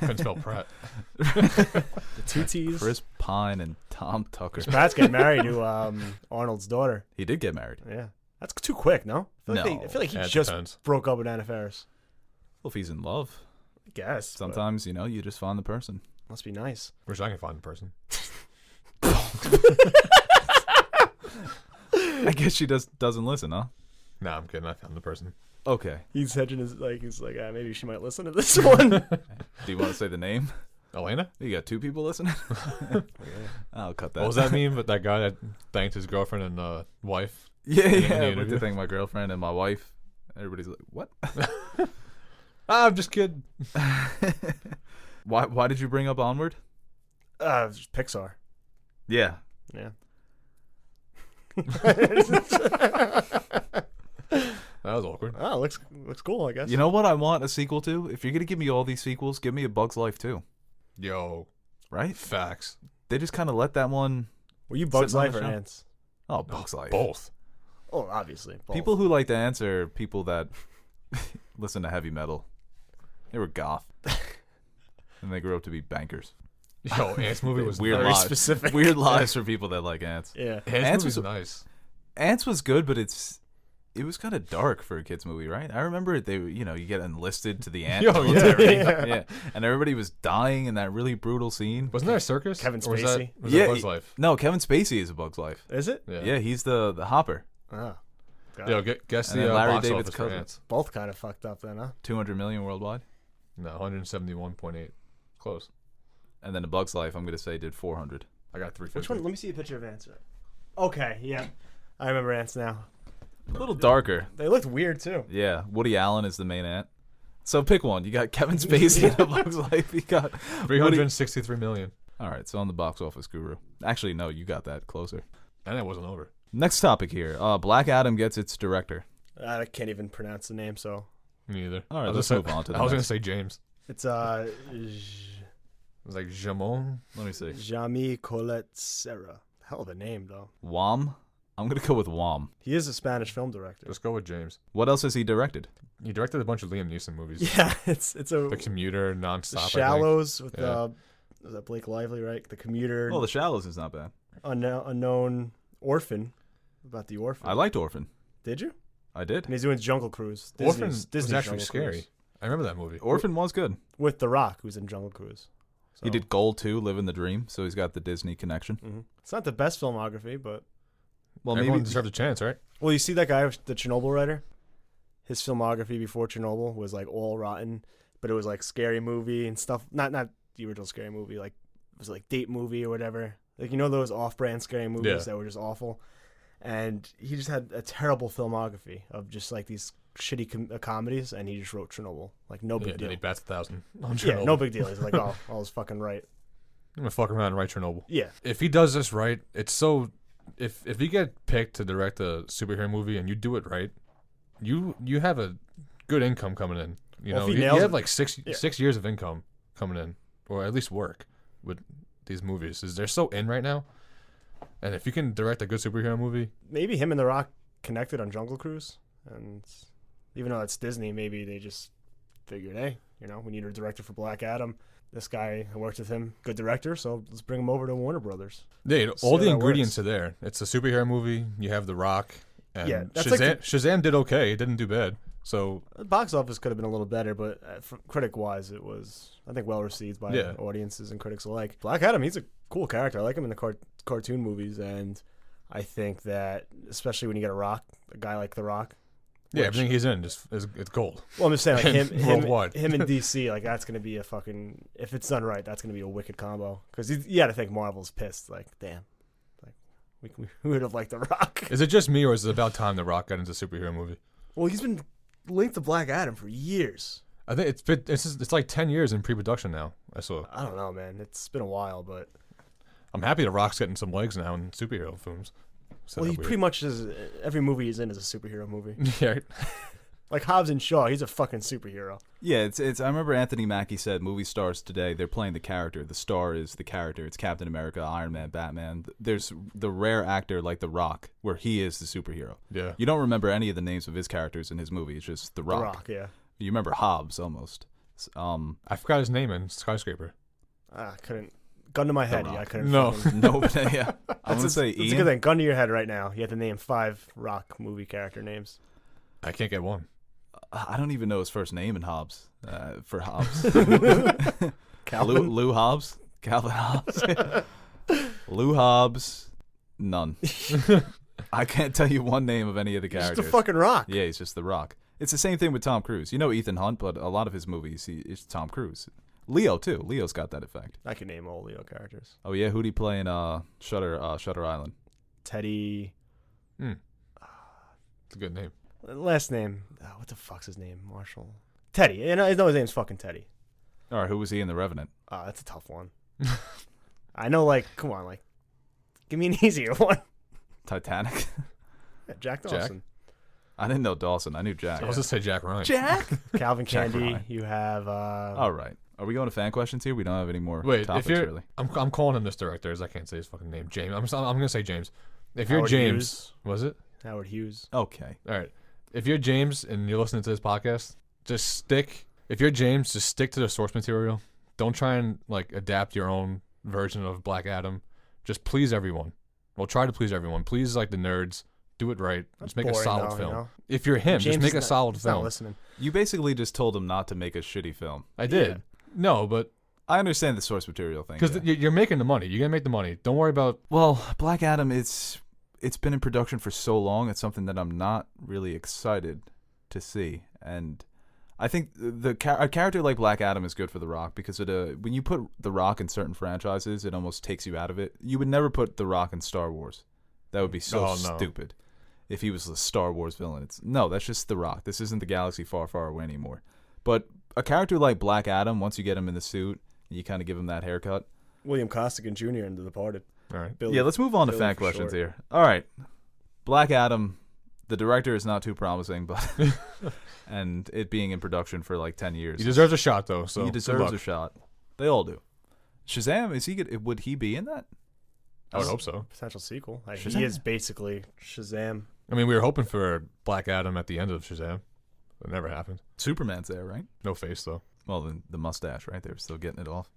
C: Couldn't spell Pratt.
D: The 2 T's.
B: Chris Pine and Tom Tucker.
D: Chris Pratt's getting married to Arnold's daughter.
B: He did get married.
D: Yeah. That's too quick, no? I feel like he
C: Yeah, it
D: just
C: depends.
D: broke up with Anna Faris.
B: Well, if he's in love,
D: I guess. but
B: sometimes you just find the person.
D: Must be nice.
C: Wish I could find the person.
B: I guess she doesn't listen, huh?
C: Nah, I'm kidding. I found the person.
B: Okay.
D: He's hedging he's like, maybe she might listen to this one.
B: Do you want to say the name?
C: Elena?
B: You got 2 people listening? I'll cut that.
C: What was that mean? But that guy that thanked his girlfriend and wife?
B: Yeah,
C: the
B: I'd like to
C: interview?
B: thank my girlfriend and my wife. Everybody's like, what?
C: I'm just kidding.
B: Why did you bring up Onward?
D: Just Pixar.
B: Yeah.
D: Yeah.
C: That was awkward.
D: Oh, looks cool, I guess.
B: You know what I want a sequel to? If you're going to give me all these sequels, give me a Bug's Life too.
C: Yo,
B: Right?
C: facts.
B: They just kind of let that one...
D: Were you Bugs
B: Sitting on
D: Life
B: the
D: or
B: shelf.
D: Ants?
B: Oh, Bug's Life.
C: Both.
D: Oh, obviously. Both.
B: People who like to answer people that listen to heavy metal. They were goth. And they grew up to be bankers.
C: Yo, Ants movie was
B: Weird
D: very
C: nice.
B: lives.
D: specific.
B: Weird lives for people that like Ants.
D: Yeah.
C: Ants
B: Ants
C: was
B: was-
C: nice.
B: Ants was good, but it was kind of dark for a kids movie, right? I remember you get enlisted to the ant.
C: Yo,
B: military.
D: yeah.
B: Yeah, and everybody was dying in that really brutal scene.
C: Wasn't there a circus?
D: Kevin
C: Or was that,
D: Spacey?
C: was
B: Yeah,
C: that Bug's
B: he-
C: Life?
B: No, Kevin Spacey is a Bug's Life.
D: Is it?
B: Yeah, he's the hopper.
D: Oh. God.
C: Yo, guess
B: And
C: the
B: then Larry
C: box
B: David's
C: office for
B: cousin.
C: Ants.
D: Both kind of fucked up then, huh?
B: 200 million worldwide.
C: No, 171.8. Close.
B: And then A Bug's Life, I'm gonna say, did 400.
C: I got 350.
D: Which one? Let me see a picture of Ants. Okay, yeah. I remember Ants now.
B: A little darker.
D: They looked weird, too.
B: Yeah, Woody Allen is the main ant. So pick one. You got Kevin Spacey in A Bug's Life. You got
C: 363 million.
B: All right, so on the box office guru. Actually, no, you got that closer.
C: And it wasn't over.
B: Next topic here. Black Adam gets its director.
D: I can't even pronounce the name, so.
C: Me either.
B: All right,
C: I was
B: let's
C: gonna
B: move on to the
C: I was going to
B: next.
C: say James.
D: It's
C: It was like Jamon.
B: Let me see.
D: Jami Colette Serra. Hell of a name, though.
B: Wam? I'm going to go with Wam.
D: He is a Spanish film director.
C: Let's go with James.
B: What else has he directed?
C: He directed a bunch of Liam Neeson movies.
D: Yeah, it's a
C: The Commuter, Nonstop.
D: The
C: I think.
D: Shallows with
C: Yeah.
D: was that Blake Lively, right? The Commuter,
B: Oh, The Shallows is not bad.
D: Unknown Orphan, about the orphan.
B: I liked Orphan.
D: Did you?
B: I did.
D: And he's doing Jungle Cruise.
C: Orphan was
D: Disney's
C: actually
D: Jungle
C: scary.
D: Cruise.
C: I remember that movie.
B: Orphan was good.
D: With The Rock, who's in Jungle Cruise. So,
B: He did Gold 2, Living the Dream, so he's got the Disney connection.
D: mhm. It's not the best filmography, but
B: Well,
C: Everyone
B: maybe
C: deserved a chance, right?
D: well, you see that guy, the Chernobyl writer. His filmography before Chernobyl was like all rotten, but it was like scary movie and stuff. Not the original scary movie, like it was like Date Movie or whatever. Like those off-brand scary movies
C: Yeah.
D: that were just awful. And he just had a terrible filmography of just like these shitty comedies, and he just wrote Chernobyl. Like no big
C: Yeah, then
D: deal.
C: he bats 1,000 on
D: Yeah,
C: Chernobyl.
D: no big deal. He's like, oh, I was fucking right.
C: I'm gonna fuck around and write Chernobyl.
D: Yeah,
C: If he does this right, it's so. If you get picked to direct a superhero movie and you do it right, you have a good income coming in. You
D: Well,
C: know,
D: if he
C: you
D: nails
C: have
D: it-
C: like six
D: yeah.
C: 6 years of income coming in, or at least work with these movies. They're so in right now, and if you can direct a good superhero movie,
D: maybe him and The Rock connected on Jungle Cruise, and even though it's Disney, maybe they just figured, hey, we need a director for Black Adam. This guy, I worked with him, good director, so let's bring him over to Warner Brothers.
C: yeah,
D: See
C: all
D: how
C: the
D: that
C: ingredients
D: works.
C: are there. It's a superhero movie. You have The Rock, and
D: Yeah, that's
C: Shazam.
D: like
C: Shazam did okay. It didn't do bad. So
D: The box office could have been a little better, but critic-wise, it was, I think, well received by
C: Yeah.
D: audiences and critics alike. Black Adam, he's a cool character. I like him in the cartoon movies, and I think that, especially when you get a guy like The Rock.
C: yeah,
D: which-
C: everything he's in just is it's gold.
D: Well, I'm just saying, like him
C: Worldwide.
D: in DC, like that's gonna be a fucking, if it's done right, that's gonna be a wicked combo. Because you got to think Marvel's pissed. Like, damn, like we would have liked The Rock.
C: Is it just me, or is it about time The Rock got into a superhero movie?
D: Well, he's been linked to Black Adam for years.
C: I think it's like 10 years in pre-production now. I saw.
D: I don't know, man. It's been a while, but
C: I'm happy The Rock's getting some legs now in superhero films.
D: well, he pretty much is. Every movie he's in is a superhero movie.
C: yeah.
D: Like Hobbs and Shaw, he's a fucking superhero.
B: Yeah, it's. I remember Anthony Mackie said movie stars today, they're playing the character. The star is the character. It's Captain America, Iron Man, Batman. There's the rare actor like The Rock, where he is the superhero.
C: Yeah.
B: You don't remember any of the names of his characters in his movie. It's just The Rock.
D: The Rock, yeah.
B: You remember Hobbs almost.
C: I forgot his name in Skyscraper.
D: Couldn't. gun to my head.
B: Rock.
D: Yeah, I couldn't.
C: No.
D: fucking-
B: No, but yeah. I'm gonna say
D: It's a
B: Ian.
D: good thing. Gun to your head right now. You have to name 5 Rock movie character names.
C: I can't get one.
B: I don't even know his first name in Hobbs. For Hobbs,
D: Calvin.
B: Lou Hobbs, Calvin Hobbs, Lou Hobbs. None. I can't tell you one name of any of the
D: Just
B: characters.
D: a fucking Rock.
B: Yeah, he's just the Rock. It's the same thing with Tom Cruise. You know Ethan Hunt, but a lot of his movies, it's Tom Cruise. Leo too. Leo's got that effect.
D: I can name all Leo characters.
B: Oh yeah, who'd he play in Shutter Island?
D: Teddy.
C: It's a good name.
D: Last name. What the fuck's his name? Marshall. Teddy. I know his name's fucking Teddy.
B: All right, who was he in The Revenant?
D: That's a tough one. I know, like, come on, like, give me an easier one.
B: Titanic.
D: Yeah, Jack Dawson.
B: I didn't know Dawson. I knew Jack.
C: I was just say Jack Ryan.
B: Jack.
D: Calvin
B: Jack
D: Candy.
B: Ryan.
D: You have.
B: All right. Are we going to fan questions here? We don't have any more
C: Wait,
B: topics
C: if you're,
B: really.
C: I'm calling him this director, as I can't say his fucking name. James. I'm gonna say James. If you're
D: Howard
C: James,
D: Hughes.
C: was it?
D: Howard Hughes.
B: Okay.
C: All right. If you're James and you're listening to this podcast, just stick. If you're James, just stick to the source material. Don't try and like adapt your own version of Black Adam. Just please everyone. Well, try to please everyone. Please like the nerds. Do it right.
D: That's
C: Just make a
D: boring,
C: solid
D: though,
C: film.
D: you know?
C: If you're him,
D: James
C: just make
D: is
C: a solid
D: he's not
C: film.
D: listening.
B: You basically just told him not to make a shitty film.
C: I did.
D: Yeah.
C: No, but
B: I understand the source material thing.
C: because
B: yeah.
C: you're making the money. You're gonna make the money. Don't worry about.
B: Well, Black Adam, it's been in production for so long. It's something that I'm not really excited to see. And I think a character like Black Adam is good for The Rock because when you put The Rock in certain franchises, it almost takes you out of it. You would never put The Rock in Star Wars. That would be so
C: Oh, no.
B: stupid. If he was a Star Wars villain, that's just The Rock. This isn't the galaxy far, far away anymore. But a character like Black Adam, once you get him in the suit, you kind of give him that haircut.
D: William Costigan Jr. in The Departed.
C: All right.
D: Billy,
B: Yeah, let's move on to
D: Billy
B: fan
D: for
B: questions
D: short.
B: here. All right, Black Adam. The director is not too promising, but and it being in production for like 10 years,
C: He deserves a shot though. So
B: he
C: good
B: deserves
C: luck.
B: a shot. They all do. Shazam, is he good? Would he be in that?
C: I would hope so.
D: Potential sequel.
B: Shazam.
D: He is basically Shazam.
C: I mean, we were hoping for Black Adam at the end of Shazam. It never happened.
B: Superman's there, right?
C: No face though.
B: Well, the mustache, right? They're still getting it off.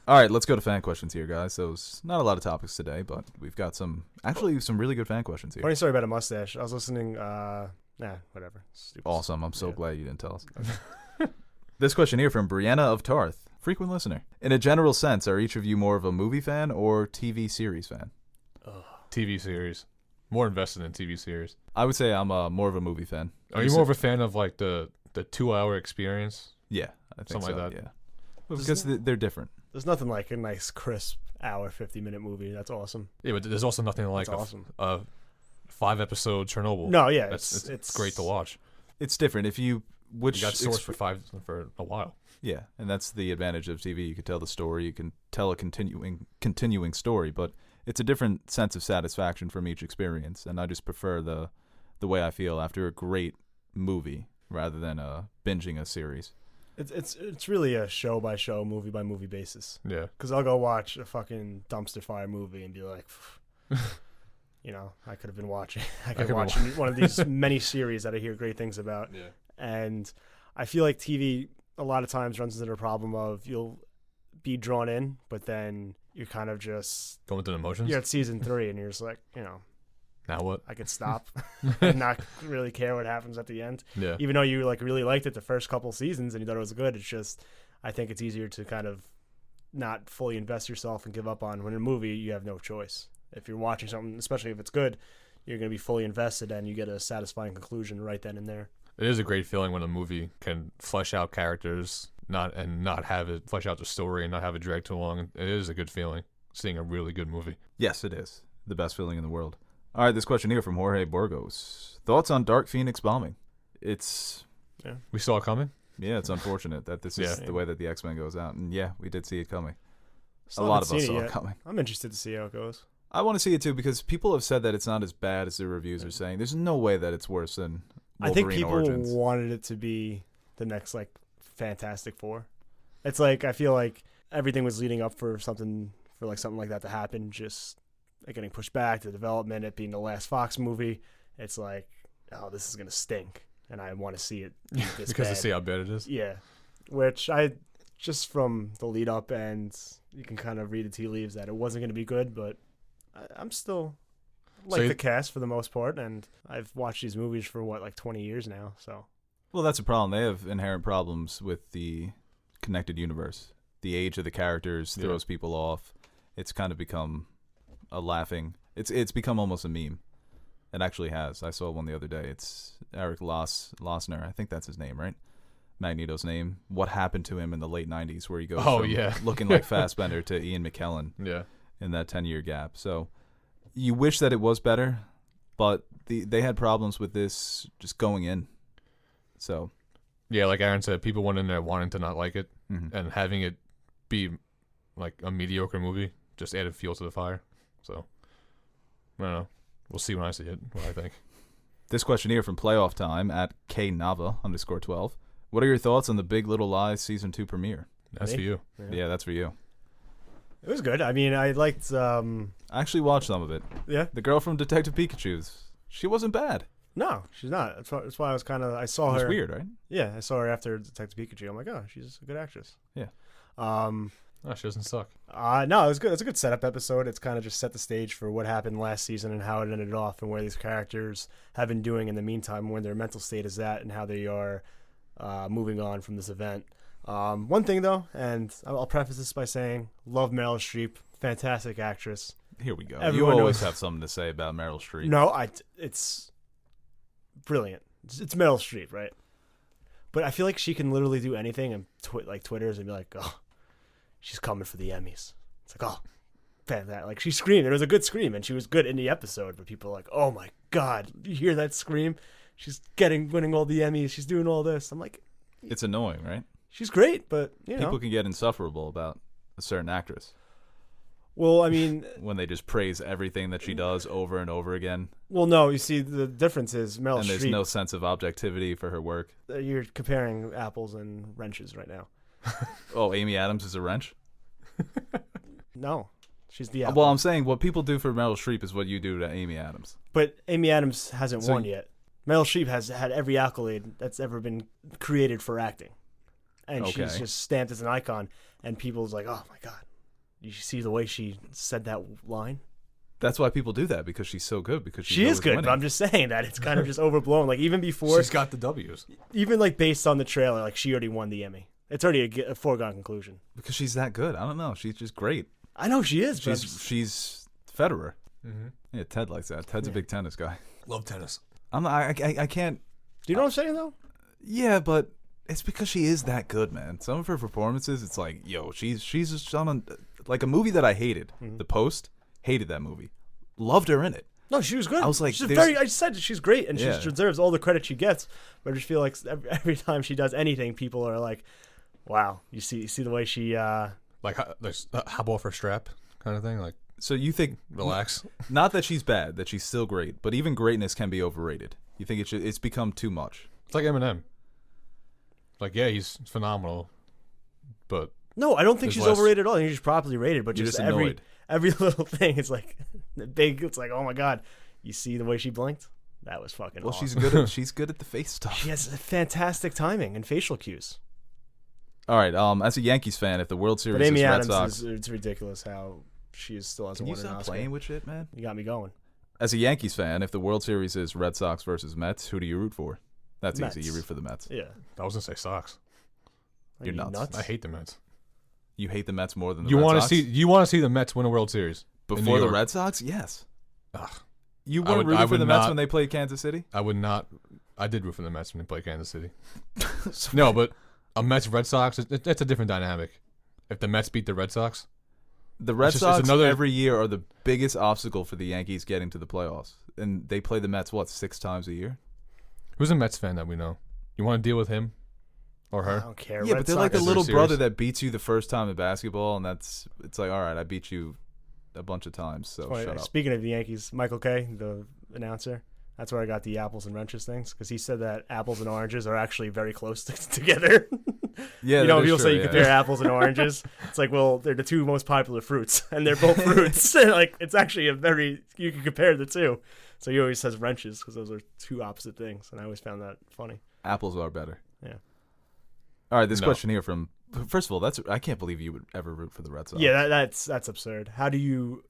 B: All right, let's go to fan questions here, guys. So it's not a lot of topics today, but we've got some really good fan questions here.
D: Funny story about a mustache. I was listening. Whatever. Stupid.
B: Awesome. I'm so
D: Yeah.
B: glad you didn't tell us. This question here from Brianna of Tarth, frequent listener. In a general sense, are each of you more of a movie fan or TV series fan?
C: TV series. More invested in TV series.
B: I would say I'm more of a movie fan.
C: Are you more of a fan of like the 2-hour experience?
B: Yeah, I think
C: Something
B: so.
C: like that.
B: Yeah, because they're different.
D: There's nothing like a nice, crisp hour, 50-minute movie. That's awesome.
C: Yeah, but there's also nothing like
D: That's awesome.
C: a 5-episode Chernobyl.
D: No, yeah,
C: it's great to watch.
B: It's different if you
C: You got sourced for a while.
B: Yeah, and that's the advantage of TV. You can tell the story, you can tell a continuing story, but it's a different sense of satisfaction from each experience, and I just prefer the way I feel after a great movie rather than binging a series.
D: It's really a show by show, movie by movie basis.
C: Yeah.
D: Because I'll go watch a fucking dumpster fire movie and be like, I could have been watching. I could have watched one of these many series that I hear great things about.
C: Yeah.
D: And I feel like TV a lot of times runs into the problem of you'll be drawn in, but then you're kind of just
C: Going through the emotions.
D: you're at season 3 and you're just like,
C: Now what?
D: I could stop and not really care what happens at the end.
C: Yeah.
D: Even though you like really liked it the first couple seasons and you thought it was good, it's just I think it's easier to kind of not fully invest yourself and give up on. When in a movie you have no choice. If you're watching something, especially if it's good, you're going to be fully invested and you get a satisfying conclusion right then and there.
C: It is a great feeling when a movie can flesh out characters, not have it flesh out the story and not have it drag too long. It is a good feeling seeing a really good movie.
B: Yes, it is. The best feeling in the world. All right, this question here from Jorge Burgos. Thoughts on Dark Phoenix bombing? It's
C: We saw it coming.
B: it's unfortunate that this is
C: Yeah.
B: the way that the X-Men goes out. And yeah, we did see it coming.
D: Still
B: A lot
D: haven't
B: of us
D: seen
B: saw
D: it
B: it
D: yet.
B: coming.
D: I'm interested to see how it goes.
B: I want to see it too because people have said that it's not as bad as the reviews are saying. There's no way that it's worse than
D: I
B: Wolverine
D: think people
B: Origins.
D: wanted it to be the next like Fantastic Four. It's like I feel like everything was leading up for something like that to happen. Just like getting pushed back, the development, it being the last Fox movie. It's like, oh, this is gonna stink, and I want to see it be this
C: Because
D: bad.
C: to see how bad it is.
D: Yeah, which I just from the lead up, and you can kind of read the tea leaves that it wasn't going to be good, but I'm still like the cast for the most part, and I've watched these movies for like 20 years now, so. Well,
B: that's a problem. They have inherent problems with the connected universe. The age of the characters throws people off. It's kind of become a laughing. It's become almost a meme. It actually has. I saw one the other day. It's Eric Losner. I think that's his name, right? Magneto's name. What happened to him in the late 90s where he goes from looking like Fassbender to Ian McKellen in that 10-year gap. So you wish that it was better, but they had problems with this just going in. So
C: yeah, like Aaron said, people went in there wanting to not like it, and having it be like a mediocre movie just added fuel to the fire. So I don't know. We'll see when I see it, what I think.
B: This question here from Playoff Time at KNava_12. What are your thoughts on the Big Little Lies Season 2 premiere?
C: That's for you.
B: Yeah, that's for you.
D: It was good. I mean, I liked... I
B: actually watched some of it.
D: Yeah?
B: The girl from Detective Pikachu's. She wasn't bad.
D: No, she's not. That's why I was kind of... I saw her...
B: It was weird, right?
D: Yeah, I saw her after Detective Pikachu. I'm like, oh, she's a good actress.
B: Yeah.
C: She doesn't suck.
D: No, it was good. It's a good setup episode. It's kind of just set the stage for what happened last season and how it ended off and where these characters have been doing in the meantime, where their mental state is at and how they are moving on from this event. One thing, though, and I'll preface this by saying, love Meryl Streep. Fantastic actress.
B: Here we go.
D: Everyone
B: you always have something to say about Meryl Streep.
D: No, it's brilliant. It's Meryl Streep, right? But I feel like she can literally do anything, and like Twitter's and be like, oh, she's coming for the Emmys. It's like, oh, that. Like, she screamed. It was a good scream, and she was good in the episode. But people are like, oh my God, you hear that scream? She's winning all the Emmys. She's doing all this. I'm like,
B: it's annoying, right?
D: She's great, but you know,
B: people can get insufferable about a certain actress.
D: Well, I mean,
B: when they just praise everything that she does over and over again.
D: Well, no, you see, the difference is Meryl Streep.
B: And there's no sense of objectivity for her work.
D: You're comparing apples and wrenches right now.
B: Oh, Amy Adams is a wrench?
D: No, she's the apple.
B: Well, I'm saying what people do for Meryl Streep is what you do to Amy Adams.
D: But Amy Adams hasn't won yet. Meryl Streep has had every accolade that's ever been created for acting. And she's just stamped as an icon. And people's like, oh my God. You see the way she said that line?
B: That's why people do that, because she's so good. Because
D: she is good,
B: winning.
D: but I'm just saying that it's kind of just overblown. Like, even before...
C: She's got the W's.
D: Even, like, based on the trailer, like, she already won the Emmy. It's already a foregone conclusion.
B: Because she's that good. I don't know. She's just great.
D: I know she is.
B: She's Federer.
C: Mm-hmm.
B: Yeah, Ted likes that. Ted's a big tennis guy.
C: Love tennis.
B: I can't...
D: Do you know what I'm saying, though?
B: Yeah, but... It's because she is that good, man. Some of her performances, it's like, yo, she's just on like a movie that I hated. Mm-hmm. The Post, hated that movie. Loved her in it.
D: No, she was good.
B: I was like,
D: I said she's great, and she deserves all the credit she gets. But I just feel like every time she does anything, people are like, wow, you see the way she
C: like hop off her strap kind of thing. Like,
B: so you think
C: relax?
B: Not that she's bad, that she's still great, but even greatness can be overrated. You think it's become too much?
C: It's like Eminem. Like, yeah, he's phenomenal, but
D: no, I don't think she's overrated at all. I think she's properly rated, but just every little thing is like big. It's like, oh my God, you see the way she blinked? That was fucking.
B: Well,
D: awesome.
B: she's good at the face stuff.
D: She has fantastic timing and facial cues.
B: All right, as a Yankees fan, if the World Series
D: but Amy
B: is
D: Adams
B: Red Sox,
D: it's ridiculous how she still hasn't won an Oscar.
B: Can you stop playing with shit, man?
D: You got me going.
B: As a Yankees fan, if the World Series is Red Sox versus Mets, who do you root for? That's
D: Mets.
B: easy. You root for the Mets.
D: Yeah.
C: I was gonna say Sox.
B: You're nuts.
C: I hate the Mets.
B: You hate the Mets more than the Red Sox?
C: You want to see the Mets win a World Series
B: before the Red Sox? Yes.
C: Ugh.
B: You weren't rooting for the Mets when they played Kansas City?
C: I would not. I did root for the Mets when they played Kansas City. No, but a Mets Red Sox, it's a different dynamic. If the Mets beat the Red Sox,
B: the Red Sox every year are the biggest obstacle for the Yankees getting to the playoffs, and they play the Mets 6 times a year.
C: Who's a Mets fan that we know? You want to deal with him or her?
D: I don't care.
B: Yeah,
D: Red
B: but they're
D: Sox
B: like the little brother that beats you the first time in basketball, and it's like, all right, I beat you a bunch of times, so shut up.
D: Speaking of the Yankees, Michael Kay, the announcer, that's where I got the apples and wrenches things, because he said that apples and oranges are actually very close together.
B: Yeah,
D: you know, people say you compare apples and oranges. It's like, well, they're the two most popular fruits, and they're both fruits. Like, it's actually you can compare the two. So he always says wrenches because those are two opposite things, and I always found that funny.
B: Apples are better.
D: Yeah.
B: All right, this question here from First of all, I can't believe you would ever root for the Red Sox.
D: Yeah, that's absurd. How do you?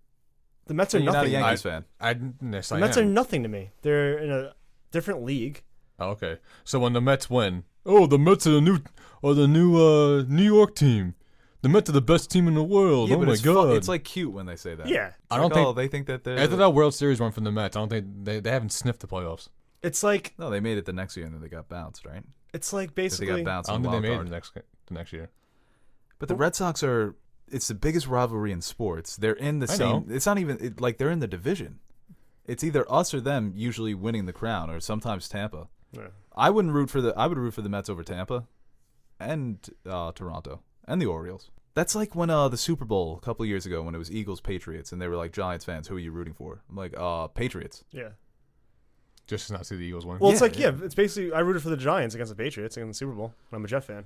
D: The Mets are
B: You're not a
D: nothing.
B: Yankees fan.
D: The Mets are nothing to me. They're in a different league.
C: Oh, okay. So when the Mets win, the Mets are the new New York team. The Mets are the best team in the world.
B: Yeah,
C: Oh
B: but
C: my
B: it's
C: god!
B: it's like cute when they say that.
D: Yeah,
C: I don't think
B: they think that they're.
C: after that World Series run from the Mets, I don't think they haven't sniffed the playoffs.
D: it's like
B: No, they made it the next year and then they got bounced, right?
D: It's like
B: They
D: basically.
B: got bounced.
C: I
B: in
C: don't
B: the
C: think they
B: wild
C: made it
B: card.
C: the next year.
B: But the Red Sox are. It's the biggest rivalry in sports. They're in the
C: I
B: same.
C: know.
B: It's not even like they're in the division. It's either us or them usually winning the crown, or sometimes Tampa.
D: Yeah.
B: I would root for the Mets over Tampa, and Toronto, and the Orioles. That's like when the Super Bowl a couple of years ago when it was Eagles Patriots, and they were like Giants fans. Who are you rooting for? I'm like Patriots.
D: Yeah.
C: Just to not see the Eagles win.
D: Well, it's like it's basically I rooted for the Giants against the Patriots in the Super Bowl. And I'm a Jet fan.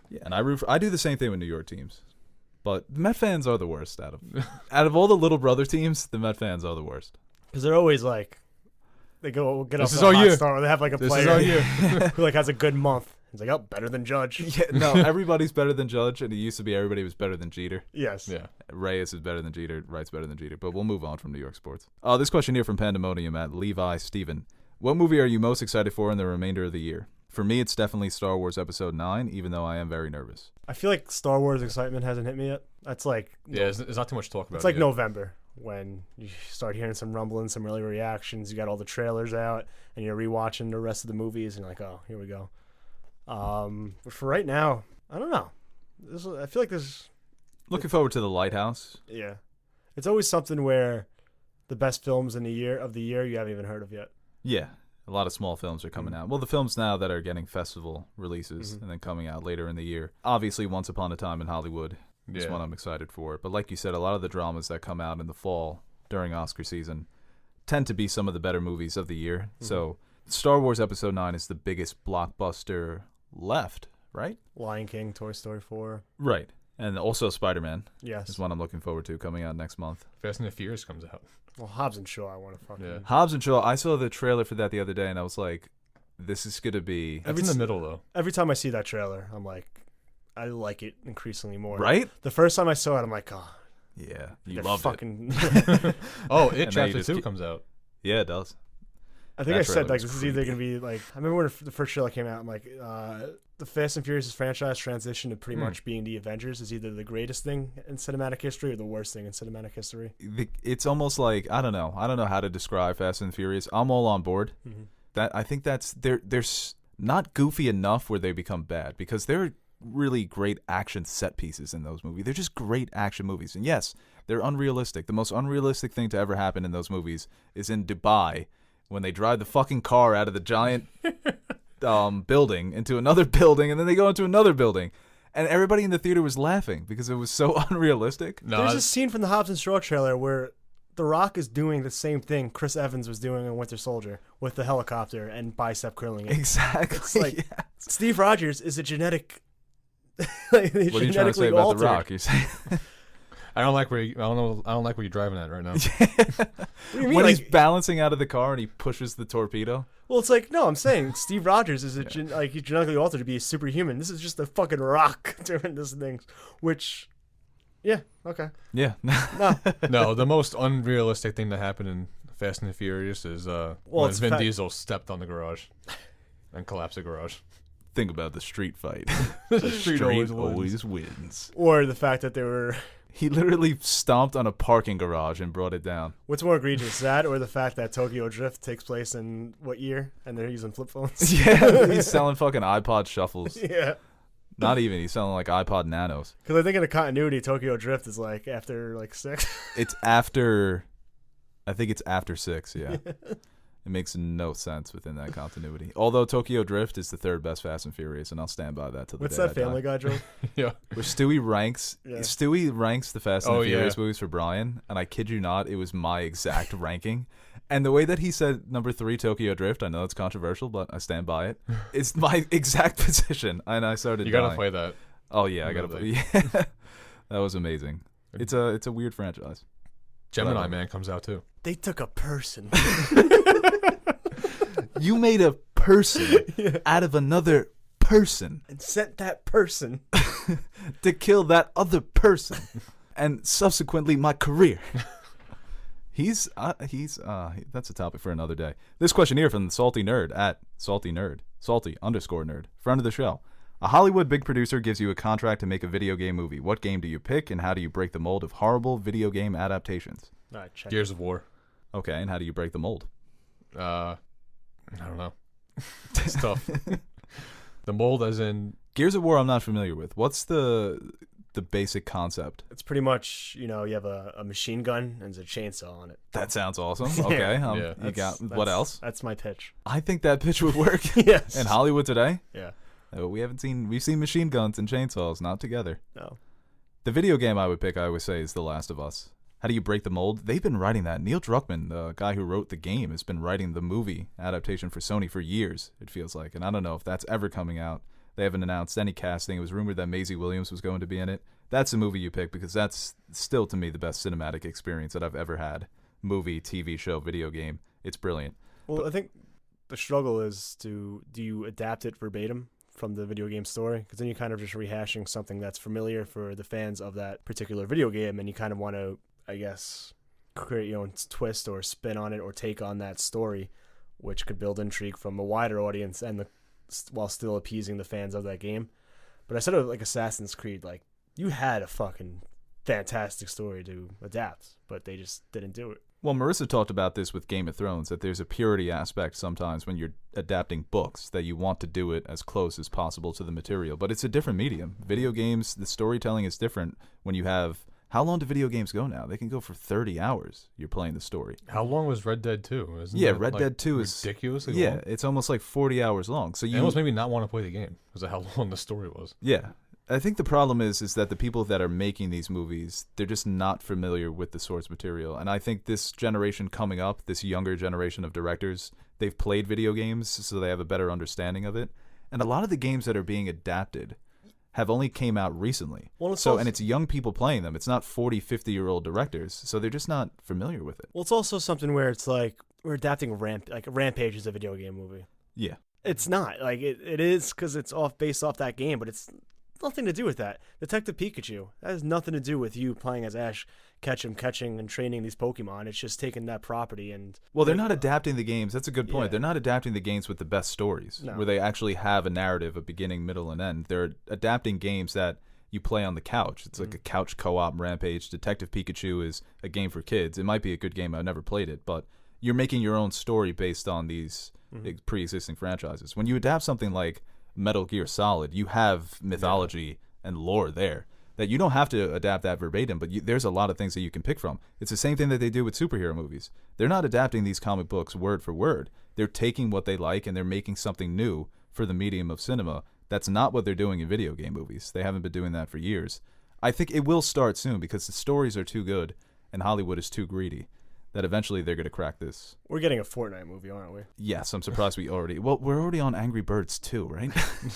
B: Yeah, and I do the same thing with New York teams. But the Met fans are the worst out of all the little brother teams. The Met fans are the worst.
D: Because they're always like, they go get
C: This
D: off
C: is
D: the
C: our
D: hot
C: year.
D: start. Or they have like a
C: This
D: player
C: is our year.
D: who like has a good month. He's like, oh, better than Judge.
B: Yeah, no, everybody's better than Judge, and it used to be everybody was better than Jeter.
D: Yes.
C: Yeah.
B: Reyes is better than Jeter. Wright's better than Jeter. But we'll move on from New York sports. This question here from Pandemonium at Levi Steven. What movie are you most excited for in the remainder of the year? For me, it's definitely Star Wars Episode 9, even though I am very nervous.
D: I feel like Star Wars excitement hasn't hit me yet. That's like
C: There's not too much to talk about.
D: it's like
C: yet.
D: November when you start hearing some rumblings, some early reactions. You got all the trailers out, and you're rewatching the rest of the movies, and you're like, oh, here we go. But for right now, I don't know. I feel like there's
B: Looking forward to The Lighthouse.
D: yeah, it's always something where the best films in the year you haven't even heard of yet.
B: Yeah, a lot of small films are coming out. Well, the films now that are getting festival releases and then coming out later in the year. Obviously, Once Upon a Time in Hollywood is
C: Yeah.
B: one I'm excited for. But like you said, a lot of the dramas that come out in the fall during Oscar season tend to be some of the better movies of the year. So Star Wars Episode 9 is the biggest blockbuster left, right?
D: Lion King, Toy Story 4.
B: Right. And also Spider-Man
D: Yes.
B: is one I'm looking forward to coming out next month.
C: Fast and the Furious comes out.
D: Well, Hobbs and Shaw, I want to fucking.
C: Yeah.
B: Hobbs and Shaw, I saw the trailer for that the other day, and I was like, this is going to be...
C: That's in the middle though.
D: Every time I see that trailer, I'm like, I like it increasingly more.
B: Right?
D: The first time I saw it, I'm like, oh,
B: Yeah. You
D: they're
B: loved it.
D: fucking.
C: Oh,
B: And now
C: It
B: you
C: Chapter
B: just
C: 2
B: keep-
C: comes out.
B: Yeah, it does.
D: I think
B: That
D: I said
B: trailer
D: like
B: was
D: this is either
B: creepy.
D: gonna be like I remember when the first trailer came out. I'm like, the Fast and Furious franchise transition to pretty much being the Avengers is either the greatest thing in cinematic history or the worst thing in cinematic history.
B: It's almost like, I don't know how to describe Fast and Furious. I'm all on board. That I think that's they're not goofy enough where they become bad, because they're really great action set pieces in those movies. They're just great action movies. And yes, they're unrealistic. The most unrealistic thing to ever happen in those movies is in Dubai when they drive the fucking car out of the giant building into another building, and then they go into another building. And everybody in the theater was laughing because it was so unrealistic.
C: No,
D: There's a scene from the Hobbs and Shaw trailer where The Rock is doing the same thing Chris Evans was doing in Winter Soldier with the helicopter and bicep curling it.
B: Exactly.
D: It's like
B: yeah.
D: Steve Rogers is a genetic. Like,
B: What are you trying to say
D: genetically
B: about
D: altered.
B: The Rock? You say
C: I don't like where I don't like where you're driving at right now.
D: What do you mean?
B: when
D: Like,
B: he's balancing out of the car and he pushes the torpedo.
D: well, it's like no, I'm saying Steve Rogers is he's genetically altered to be a superhuman. This is just a fucking rock doing this thing, which, yeah, okay,
B: Yeah.
D: no,
C: No, the most unrealistic thing that happened in Fast and the Furious is when
D: it's
C: Vin
D: fa-
C: Diesel stepped on the garage and collapsed the garage.
B: Think about the street fight.
C: The
B: Street
C: always
B: always wins.
D: or the fact that they were.
B: He literally stomped on a parking garage and brought it down.
D: What's more egregious, that or the fact that Tokyo Drift takes place in what year and they're using flip phones?
B: Yeah, he's selling fucking iPod shuffles.
D: Yeah,
B: Not even. He's selling like iPod Nanos.
D: because I think in the continuity, Tokyo Drift is like after like 6.
B: It's after. I think it's after 6. Yeah. It makes no sense within that continuity. Although Tokyo Drift is the third best Fast and Furious, and I'll stand by that till the
D: What's
B: day
D: that
B: I
D: Family
B: die.
D: Guy joke?
C: Yeah.
B: Where Stewie ranks the Fast and
C: Oh,
B: the Furious
C: yeah.
B: movies for Brian, and I kid you not, it was my exact ranking. And the way that he said number 3, Tokyo Drift, I know it's controversial, but I stand by it. It's my exact position, and I started.
C: You gotta
B: dying.
C: play that.
B: Oh yeah, I gotta
C: Really?
B: play. Yeah. That was amazing. It's a weird franchise.
C: Gemini
B: Whatever.
C: Man comes out too.
D: They took a person.
B: You made a person out of another person.
D: and sent that person
B: to kill that other person and subsequently my career. That's a topic for another day. This question here from the Salty Nerd at Salty_Nerd, friend of the show. A Hollywood big producer gives you a contract to make a video game movie. What game do you pick, and how do you break the mold of horrible video game adaptations?
D: All right, check.
C: Gears of War.
B: Okay, and how do you break the mold?
C: I don't know. It's tough. The mold as in...
B: Gears of War I'm not familiar with. What's the basic concept?
D: It's pretty much, you have a machine gun and there's a chainsaw on it.
B: That sounds awesome. Okay,
C: Yeah.
B: you got what else?
D: That's my pitch.
B: I think that pitch would work.
D: Yes.
B: In Hollywood today?
D: Yeah.
B: We've seen machine guns and chainsaws, not together.
D: No.
B: The video game I would pick, I always say, is The Last of Us. How do you break the mold? They've been writing that. Neil Druckmann, the guy who wrote the game, has been writing the movie adaptation for Sony for years, it feels like. And I don't know if that's ever coming out. They haven't announced any casting. It was rumored that Maisie Williams was going to be in it. That's the movie you pick because that's still, to me, the best cinematic experience that I've ever had. Movie, TV show, video game. It's brilliant.
D: Well, I think the struggle is do you adapt it verbatim from the video game story? Because then you're kind of just rehashing something that's familiar for the fans of that particular video game, and you kind of want to, I guess, create your own twist or spin on it or take on that story, which could build intrigue from a wider audience and while still appeasing the fans of that game. But I said it like Assassin's Creed, like, you had a fucking fantastic story to adapt, but they just didn't do it.
B: Well, Marissa talked about this with Game of Thrones, that there's a purity aspect sometimes when you're adapting books, that you want to do it as close as possible to the material. But it's a different medium. Video games, the storytelling is different when you have... How long do video games go now? They can go for 30 hours. You're playing the story.
C: How long was Red Dead 2?
B: Red Dead 2 is...
C: ridiculously
B: long?
C: long?
B: It's almost like 40 hours long. So you
C: almost made me not want to play the game because of how long the story was.
B: Yeah. I think the problem is that the people that are making these movies, they're just not familiar with the source material. And I think this generation coming up, this younger generation of directors, they've played video games, so they have a better understanding of it. And a lot of the games that are being adapted have only came out recently. Well, and it's young people playing them. It's not 40, 50-year-old directors, so they're just not familiar with it.
D: Well, it's also something where it's like we're adapting Rampage is a video game movie.
B: Yeah.
D: It's not. Like, it is because it's based off that game, but it's nothing to do with that. Detective Pikachu, that has nothing to do with you playing as Ash catching and training these Pokemon. It's just taking that property and...
B: Well, they're not adapting the games. That's a good point.
D: Yeah.
B: They're not adapting the games with the best stories, where they actually have a narrative, a beginning, middle, and end. They're adapting games that you play on the couch. It's like a couch co-op Rampage. Detective Pikachu is a game for kids. It might be a good game. I've never played it, but you're making your own story based on these pre-existing franchises. When you adapt something like Metal Gear Solid, you have mythology and lore there that you don't have to adapt that verbatim, but there's a lot of things that you can pick from. It's the same thing that they do with superhero movies. They're not adapting these comic books word for word. They're taking what they like and they're making something new for the medium of cinema. That's not what they're doing in video game movies. They haven't been doing that for years. I think it will start soon because the stories are too good and Hollywood is too greedy that eventually they're going to crack this.
D: We're getting a Fortnite movie, aren't we?
B: Yes, I'm surprised we're already on Angry Birds 2, right?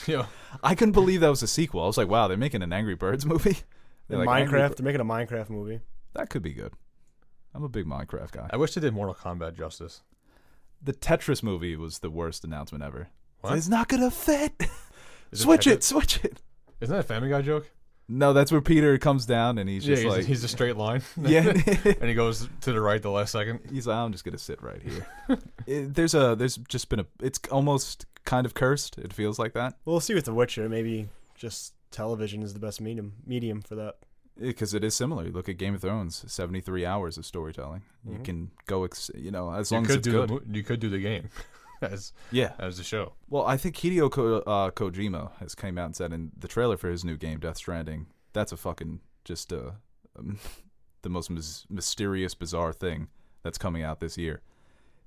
C: Yeah.
B: I couldn't believe that was a sequel. I was like, wow, they're making an Angry Birds movie?
D: They're they're making a Minecraft movie.
B: That could be good. I'm a big Minecraft guy.
C: I wish they did Mortal Kombat justice.
B: The Tetris movie was the worst announcement ever.
C: What?
B: It's not going to fit. Switch it. Isn't
C: that a Family Guy joke?
B: No, that's where Peter comes down and he's just like...
C: he's a straight line.
B: Yeah.
C: And he goes to the right the last second.
B: He's like, I'm just going to sit right here. There's just been it's almost kind of cursed. It feels like that.
D: We'll see with The Witcher. Maybe just television is the best medium for that.
B: Because it is similar. You look at Game of Thrones, 73 hours of storytelling. You can go, as long as it's good.
C: You could do the game. As the show.
B: Well, I think Hideo Kojima has came out and said in the trailer for his new game, Death Stranding, that's a fucking just the most mysterious, bizarre thing that's coming out this year.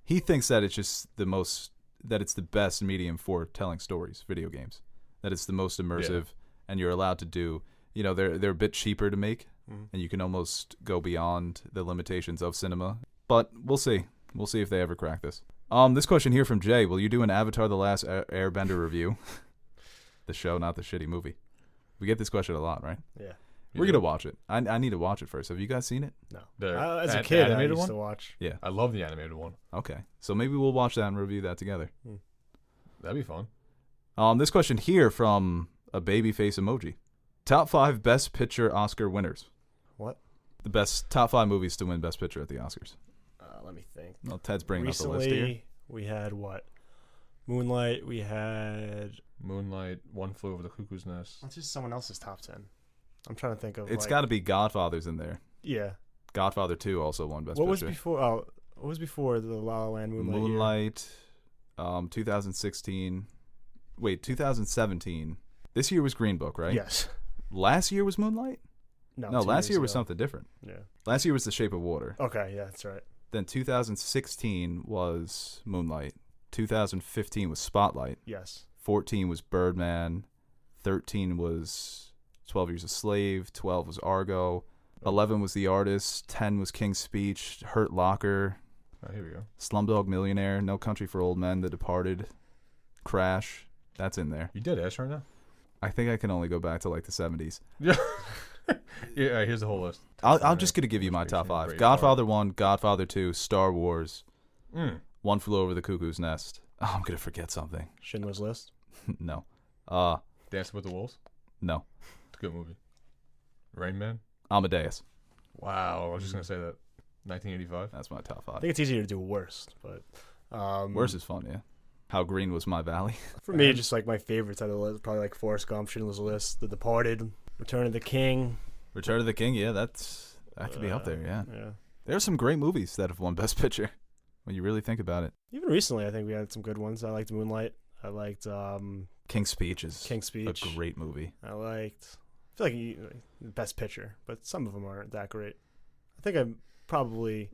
B: He thinks that it's just it's the best medium for telling stories, video games. That it's the most immersive, and you're allowed to do. They're a bit cheaper to make, and you can almost go beyond the limitations of cinema. But we'll see. We'll see if they ever crack this. This question here from Jay. Will you do an Avatar: The Last Airbender review? The show, not the shitty movie. We get this question a lot, right?
D: Yeah.
B: We're going to watch it. I need to watch it first. Have you guys seen it?
D: No. As a kid, I used to watch.
B: Yeah.
C: I love the animated one.
B: Okay. So maybe we'll watch that and review that together.
C: That'd be fun.
B: This question here from a baby face emoji. Top 5 Best Picture Oscar winners.
D: What?
B: The best top 5 movies to win Best Picture at the Oscars.
D: Let me think.
B: Well, Ted's bringing up the list
D: Recently,
B: here.
D: we had what? Moonlight. We had.
C: Moonlight, One Flew Over the Cuckoo's Nest.
D: That's just someone else's top 10. I'm trying to think of.
B: It's
D: like,
B: got to be Godfather's in there.
D: Yeah.
B: Godfather 2 also won Best
D: What
B: Picture.
D: was before? Oh, what was before the La La Land Moonlight? year?
B: Moonlight, 2016. Wait, 2017. This year was Green Book, right?
D: Yes.
B: Last year was Moonlight? No,
D: 2
B: last
D: years
B: year was
D: ago.
B: something different.
D: Yeah.
B: Last year was The Shape of Water.
D: Okay. Yeah, that's right.
B: Then 2016 was Moonlight. 2015 was Spotlight.
D: Yes.
B: 14 was Birdman. 13 was 12 Years a Slave. 12 was Argo. 11 was The Artist. 10 was King's Speech. Hurt Locker.
C: Oh, here we go.
B: Slumdog Millionaire. No Country for Old Men. The Departed. Crash. That's in there.
C: You did Ash right now?
B: I think I can only go back to like the 70s.
C: Yeah. Yeah, all right, here's the whole list.
B: I'm just going to give you my top 5. Godfather 1, Godfather 2, Star Wars, One Flew Over the Cuckoo's Nest. Oh, I'm going to forget something.
D: Schindler's List.
B: No.
C: Dancing with the Wolves?
B: No.
C: It's a good movie. Rain Man?
B: Amadeus.
C: Wow, I was just going to say that. 1985?
B: That's my top
D: I
B: 5.
D: think it's easier to do worst, but
B: Worst is fun, yeah. How Green Was My Valley.
D: for me, just like my favorites out of the list, probably like Forrest Gump, Schindler's List, The Departed, Return of the King.
B: Return of the King, yeah, that could be up there, yeah. There are some great movies that have won Best Picture when you really think about it.
D: Even recently, I think we had some good ones. I liked Moonlight. I liked
B: King's Speech is
D: King's Speech.
B: a great movie.
D: I feel like Best Picture, but some of them aren't that great. I think I'm probably,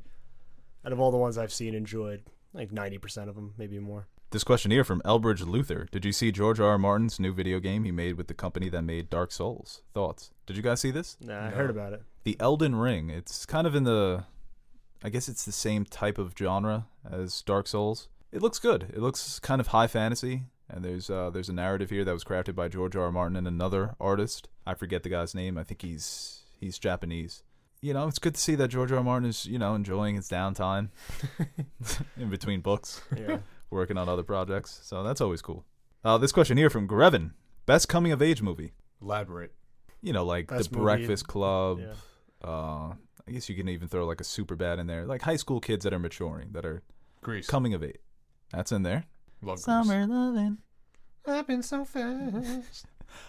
D: out of all the ones I've seen, enjoyed like 90% of them, maybe more.
B: This question here from Elbridge Luther. Did you see George R.R. Martin's new video game he made with the company that made Dark Souls? Thoughts? Did you guys see this?
D: Nah, I
C: No.
D: heard about it.
B: The Elden Ring. It's kind of in the, I guess it's the same type of genre as Dark Souls. It looks good. It looks kind of high fantasy, and there's a narrative here that was crafted by George R.R. Martin and another artist. I forget the guy's name. I think he's Japanese. You know, it's good to see that George R.R. Martin is, enjoying his downtime in between books,
D: Yeah.
B: working on other projects. So that's always cool. This question here from Grevin. Best coming of age movie?
C: Elaborate.
B: Like
D: Best
B: The
D: movie.
B: Breakfast Club.
D: Yeah.
B: I guess you can even throw like a Superbad in there. Like high school kids that are maturing, that are
C: Grease.
B: coming of age. That's in there.
C: Love Grease.
B: loving.
C: Happened so fast.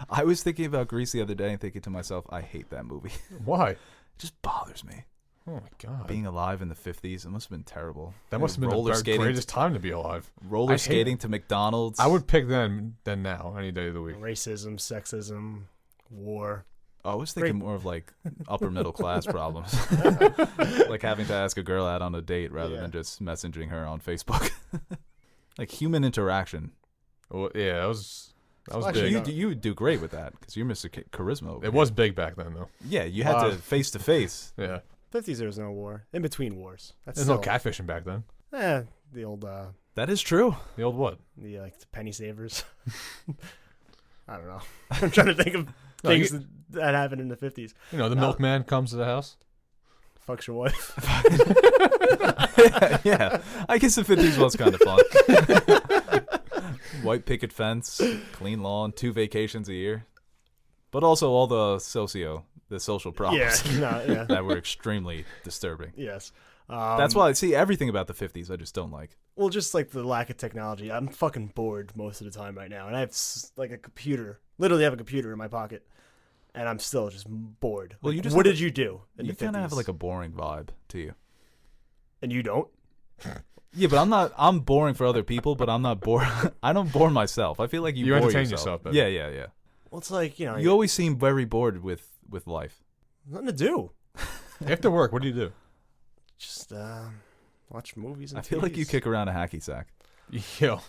B: I was thinking about Grease the other day and thinking to myself, I hate that movie.
C: Why?
B: It just bothers me.
C: Oh, my God.
B: Being alive in the 50s, it must have been terrible.
C: That must have been
B: roller
C: the
B: skating,
C: greatest time to be alive.
B: roller
C: I hate
B: skating
C: it.
B: to McDonald's.
C: I would pick then than now, any day of the week.
D: Racism, sexism, war.
B: I was thinking more of like upper middle class problems, like having to ask a girl out on a date rather than just messaging her on Facebook. Like human interaction.
C: Well, yeah, that was
D: Actually,
C: big.
B: You would do great with that because you're Mr. Charisma. Over
C: It
B: here.
C: was big back then, though.
B: Yeah, you had to face to face.
C: Yeah.
D: 50s, there was no war. In between wars. That's
C: There's no
D: still,
C: catfishing back then.
D: the old,
B: That is true.
C: The old what?
D: the penny savers. I don't know. I'm trying to think of
C: No,
D: things that happened in the 50s.
C: You know, the milkman comes to the house.
D: Fucks your wife.
B: Yeah, I guess the 50s was kind of fun. White picket fence, clean lawn, 2 vacations a year, but also all the social problems
D: Yeah.
B: that were extremely disturbing.
D: Yes.
B: That's why I see everything about the 50s I just don't like.
D: Well, just like the lack of technology. I'm fucking bored most of the time right now. And I have like a computer. Literally have a computer in my pocket. And I'm still just bored.
B: Well,
D: Like,
B: you just
D: what
B: have
D: did you do in
B: You
D: the 50s?
B: kind of have like a boring vibe to you.
D: And you don't?
B: Yeah, but I'm boring for other people, but I'm not bored. I don't bore myself. I feel like you bore
C: entertain
B: yourself.
C: yourself,
B: Yeah.
D: Well, it's like,
B: You always seem very bored with life.
D: nothing to do.
C: After work, what do you do?
D: Just watch movies and
B: I feel like you
D: TVs.
B: kick around a hacky sack.
C: Yo,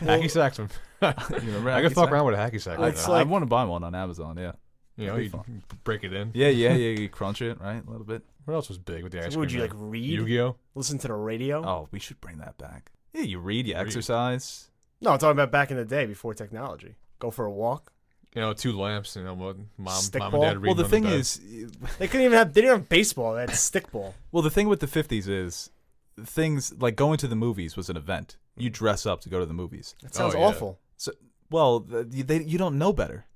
C: hacky sacks.
B: You remember
C: I
B: hacky
C: can fuck
B: sack?
C: around with a hacky sack.
D: Well,
C: Right
D: it's
C: now.
B: I
D: like-
B: want to buy one on Amazon, yeah.
C: You know,
B: That'd
C: you
B: be fun.
C: break it in.
B: Yeah, you crunch it, right? A little bit.
C: What else was big with the ice
D: So
C: cream?
D: would you
C: man?
D: like read?
C: Yu-Gi-Oh?
D: Listen to the radio?
B: Oh, we should bring that back. Yeah, you read, you
C: Read.
B: exercise.
D: No, I'm talking about back in the day before technology. Go for a walk.
C: You know, 2 lamps. You know what? Mom and
D: Stickball?
C: dad reading
B: Well, the
C: on
B: thing
C: bed.
B: is,
D: They didn't have baseball. They had stickball.
B: well, the thing with the 50s is things like going to the movies was an event. You dress up to go to the movies.
D: That sounds
C: yeah.
D: awful.
B: Well, you don't know better.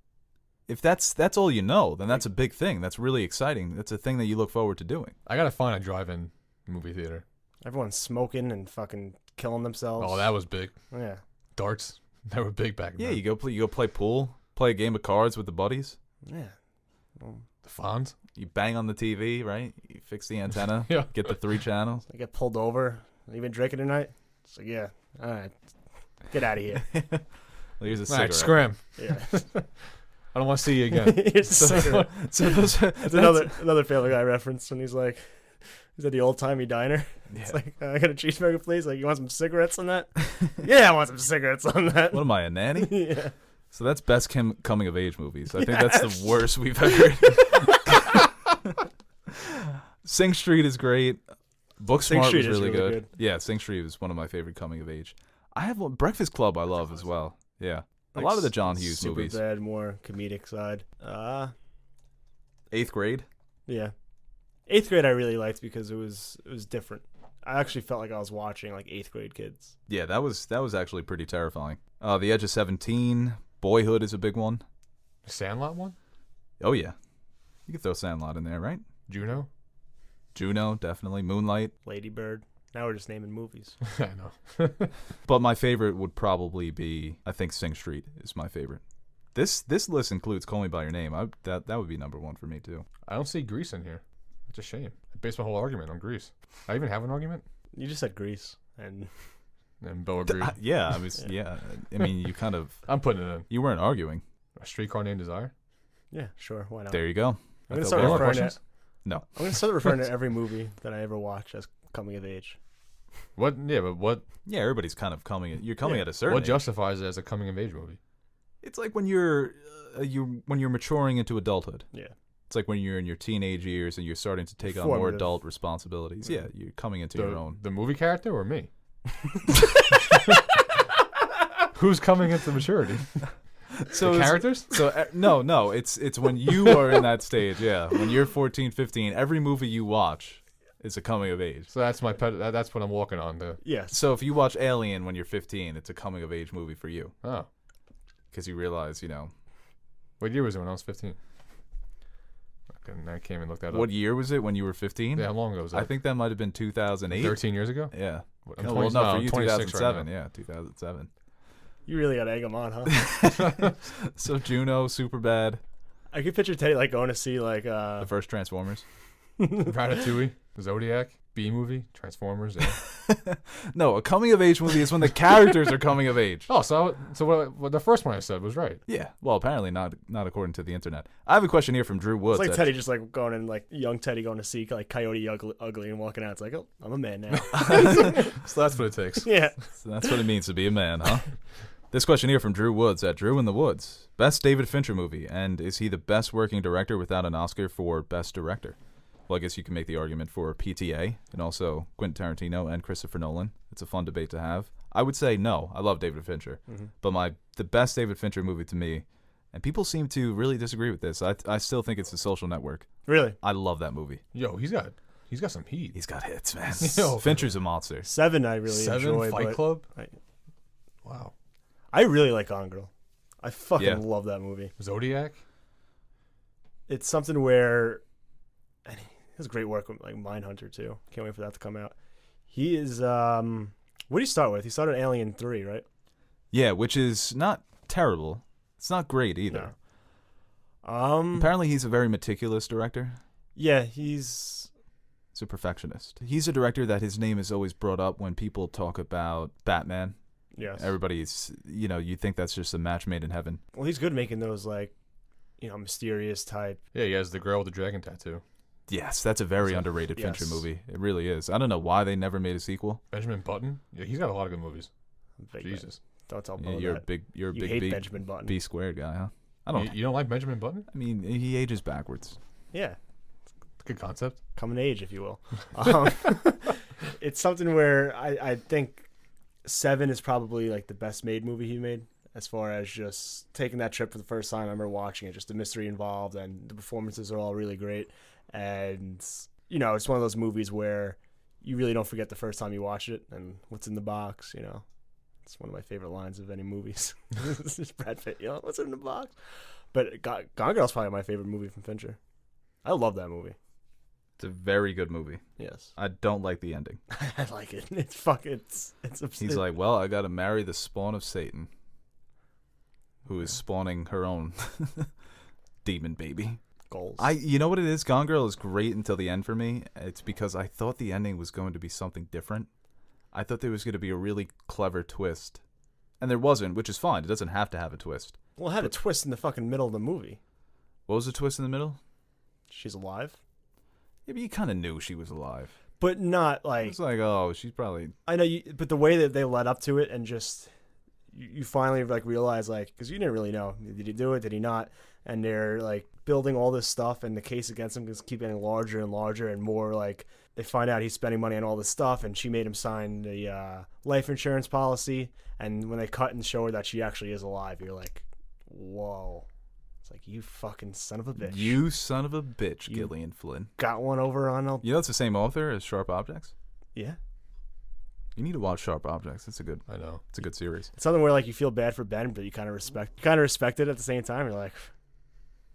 B: if that's all you know, then that's a big thing. That's really exciting. That's a thing that you look forward to doing.
C: I gotta find a drive-in movie theater.
D: Everyone's smoking and fucking killing themselves.
C: Oh, that was big.
D: Yeah.
C: Darts, they were big back then.
B: Yeah, you go play pool, play a game of cards with the buddies.
D: Yeah. Well,
C: The Fonz.
B: You bang on the TV, right? You fix the antenna,
C: Yeah.
B: get the 3 channels.
D: I get pulled over. You been drinking tonight? It's like, yeah. All right. Get out of here.
B: Well, here's a
C: All right,
B: cigarette.
C: scram.
D: Yeah.
C: I don't want to see you again.
D: Here's a cigarette.
B: So those are,
D: That's another Family Guy reference when he's like, he's at the old timey diner.
B: Yeah.
D: It's like, I got a cheeseburger, please. Like, you want some cigarettes on that? Yeah, I want some cigarettes on that.
B: What am I, a nanny?
D: Yeah.
B: So that's best coming of age movies. I think that's the worst we've ever. Sing Street is great. Booksmart
D: Street
B: was
D: is
B: really
D: really
B: good. Yeah, Sing Street was one of my favorite coming of age. I have one, Breakfast Club. I love as well. Yeah, a lot of the John Hughes movies.
D: Super bad, more comedic side.
B: 8th Grade.
D: Yeah. 8th grade I really liked because it was different. I actually felt like I was watching like 8th grade kids.
B: Yeah, that was actually pretty terrifying. The Edge of 17. Boyhood is a big one.
C: Sandlot one?
B: Oh yeah, you could throw Sandlot in there, right?
C: Juno?
B: Juno, definitely. Moonlight.
D: Lady Bird. Now we're just naming movies.
C: I know.
B: But my favorite would probably be, I think Sing Street is my favorite. This list includes Call Me By Your Name. That would be number 1 for me too.
C: I don't see Grease in here. It's a shame. I based my whole argument on Grease. I even have an argument?
D: You just said Grease, and
C: And Bo agreed.
B: Yeah, I was. Yeah, I mean, you kind of.
C: I'm putting it in.
B: You weren't arguing.
C: A Streetcar Named Desire?
D: yeah, sure, why not?
B: There you go.
D: I'm gonna
B: I
D: start
B: felt
C: Any more
B: bad.
D: referring to.
C: questions?
B: No.
D: I'm gonna start referring to every movie that I ever watch as coming of age.
C: What? Yeah, but what?
B: Yeah, everybody's kind of coming. You're coming
D: Yeah.
B: at a certain.
C: What
B: age.
C: justifies it as a coming of age movie?
B: It's like when you're maturing into adulthood.
D: Yeah.
B: It's like when you're in your teenage years and you're starting to take on more
D: Formative.
B: adult responsibilities. Yeah, you're coming into your own.
C: The movie character or me? Who's coming into maturity?
B: So
C: The
B: it's-
C: characters?
B: So no, it's when you are in that stage. Yeah, when you're 14, 15, every movie you watch is a coming of age.
C: So that's my pet. That's what I'm walking on.
D: Yes.
B: So if you watch Alien when you're 15, it's a coming of age movie for you
C: Oh,
B: because you realize,
C: what year was it when I was 15? I came and looked that
B: what
C: up.
B: year was it when you were 15?
C: Yeah, how long ago was that?
B: I think that might have been 2008.
C: 13 years ago.
B: Yeah.
C: I'm
B: Oh, well,
C: 20
B: no,
C: no,
B: for you,
C: 26 right
B: 2007.
C: now.
B: Yeah, 2007.
D: You really got to egg them on, huh?
B: So Juno, Superbad,
D: I could picture Teddy like going to see like
B: the first Transformers.
C: Ratatouille, Zodiac, B movie, Transformers. Yeah.
B: No, a coming of age movie is when the characters are coming of age.
C: Oh, so what the first one I said was right.
B: Yeah. Well, apparently not according to the internet. I have a question here from Drew Woods.
D: it's like
B: at-
D: Teddy just like going in like young Teddy going to see like Coyote Ugly and walking out. It's like, oh, I'm a man now.
C: So that's what it takes.
D: Yeah.
B: So that's what it means to be a man, huh? This question here from Drew Woods at Drew in the Woods. Best David Fincher movie, and is he the best working director without an Oscar for Best Director? Well, I guess you can make the argument for PTA and also Quentin Tarantino and Christopher Nolan. It's a fun debate to have. I would say no. I love David Fincher, but the best David Fincher movie to me, and people seem to really disagree with this. I still think it's The Social Network.
D: Really?
B: I love that movie.
C: Yo, he's got some heat.
B: He's got hits, man.
C: Yo.
B: Fincher's a monster.
D: 7 I really
C: 7
D: enjoy.
C: Fight
D: but
C: Club.
D: I-
C: Wow.
D: I really like Gone Girl. I fucking
B: Yeah.
D: love that movie.
C: Zodiac.
D: It's something where, and he has great work with like Mindhunter too. Can't wait for that to come out. He is. What did he start with? He started Alien 3, right?
B: Yeah, which is not terrible. It's not great either.
D: No.
B: Apparently, he's a very meticulous director.
D: Yeah, he's.
B: He's a perfectionist. He's a director that his name is always brought up when people talk about Batman.
D: Yes.
B: Everybody's, you think that's just a match made in heaven.
D: Well, he's good making those like, mysterious type.
C: Yeah, he has the girl with the dragon tattoo.
B: Yes, that's a very
C: So-
B: underrated
D: yes.
B: Fincher movie. It really is. I don't know why they never made a sequel.
C: Benjamin Button. Yeah, he's got a lot of good movies.
D: Big
C: Jesus.
D: Don't tell
B: Yeah,
D: Bo
B: you're a
D: that.
B: big, you're a
D: You
B: big
D: hate
B: B,
D: Benjamin Button.
B: B squared guy, huh? I don't.
C: You don't like Benjamin Button?
B: I mean, he ages backwards.
D: Yeah,
C: Good concept.
D: coming of age, if you will. It's something where I think 7 is probably like the best made movie he made, as far as just taking that trip for the first time. I remember watching it, just the mystery involved, and the performances are all really great. And it's one of those movies where you really don't forget the first time you watch it and what's in the box. It's one of my favorite lines of any movies. This is Brad Pitt. What's in the box? But Gone Girl's probably my favorite movie from Fincher. I love that movie.
B: It's a very good movie.
D: Yes.
B: I don't like the ending.
D: I like it. It's fucking. It's
B: He's like, well, I got to marry the spawn of Satan, who is spawning her own demon baby.
D: Goals.
B: You know what it is? Gone Girl is great until the end for me. It's because I thought the ending was going to be something different. I thought there was going to be a really clever twist, and there wasn't, which is fine. It doesn't have to have a twist.
D: Well, it had a twist in the fucking middle of the movie.
B: What was the twist in the middle?
D: She's alive.
B: Yeah, but you kind of knew she was alive.
D: But not like.
B: It's like, oh, she's probably.
D: I know, but the way that they led up to it and just. You finally like realize like because you didn't really know, did he do it, did he not, and they're like building all this stuff and the case against him just keep getting larger and larger and more like they find out he's spending money on all this stuff and she made him sign the life insurance policy, and when they cut and show her that she actually is alive, you're like, whoa. It's like, you fucking son of a bitch.
B: You son of a bitch,
D: You
B: Gillian Flynn.
D: got one over on a...
B: You know it's the same author as Sharp Objects?
D: Yeah.
B: You need to watch Sharp Objects. It's a good series.
D: It's something where like you feel bad for Ben, but you kind of respect it at the same time. You're like,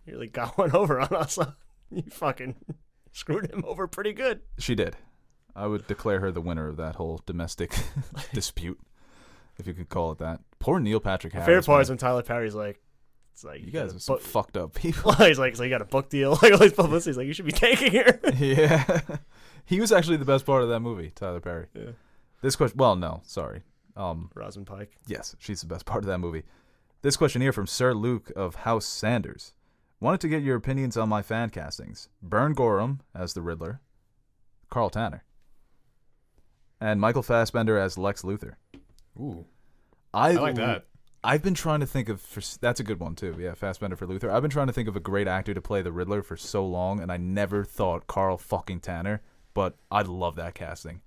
D: you really got one over on us. You fucking screwed him over pretty good.
B: She did. I would declare her the winner of that whole domestic dispute, if you could call it that. Poor Neil Patrick Harris.
D: The favorite part
B: man.
D: is when Tyler Perry's like, it's like
B: You guys are some fucked up people.
D: he's like, so you got a book deal, like all these publicity. He's like, you should be taking her.
B: Yeah. He was actually the best part of that movie, Tyler Perry.
D: Yeah.
B: This question, well, no, sorry.
D: Rosamund Pike.
B: Yes, she's the best part of that movie. This question here from Sir Luke of House Sanders. Wanted to get your opinions on my fan castings. Bern Gorham as the Riddler, Carl Tanner, and Michael Fassbender as Lex Luthor.
C: Ooh, I like that.
B: I've been trying to think of... that's a good one, too. Yeah, Fassbender for Luthor. I've been trying to think of a great actor to play the Riddler for so long, and I never thought Carl fucking Tanner, but I love that casting.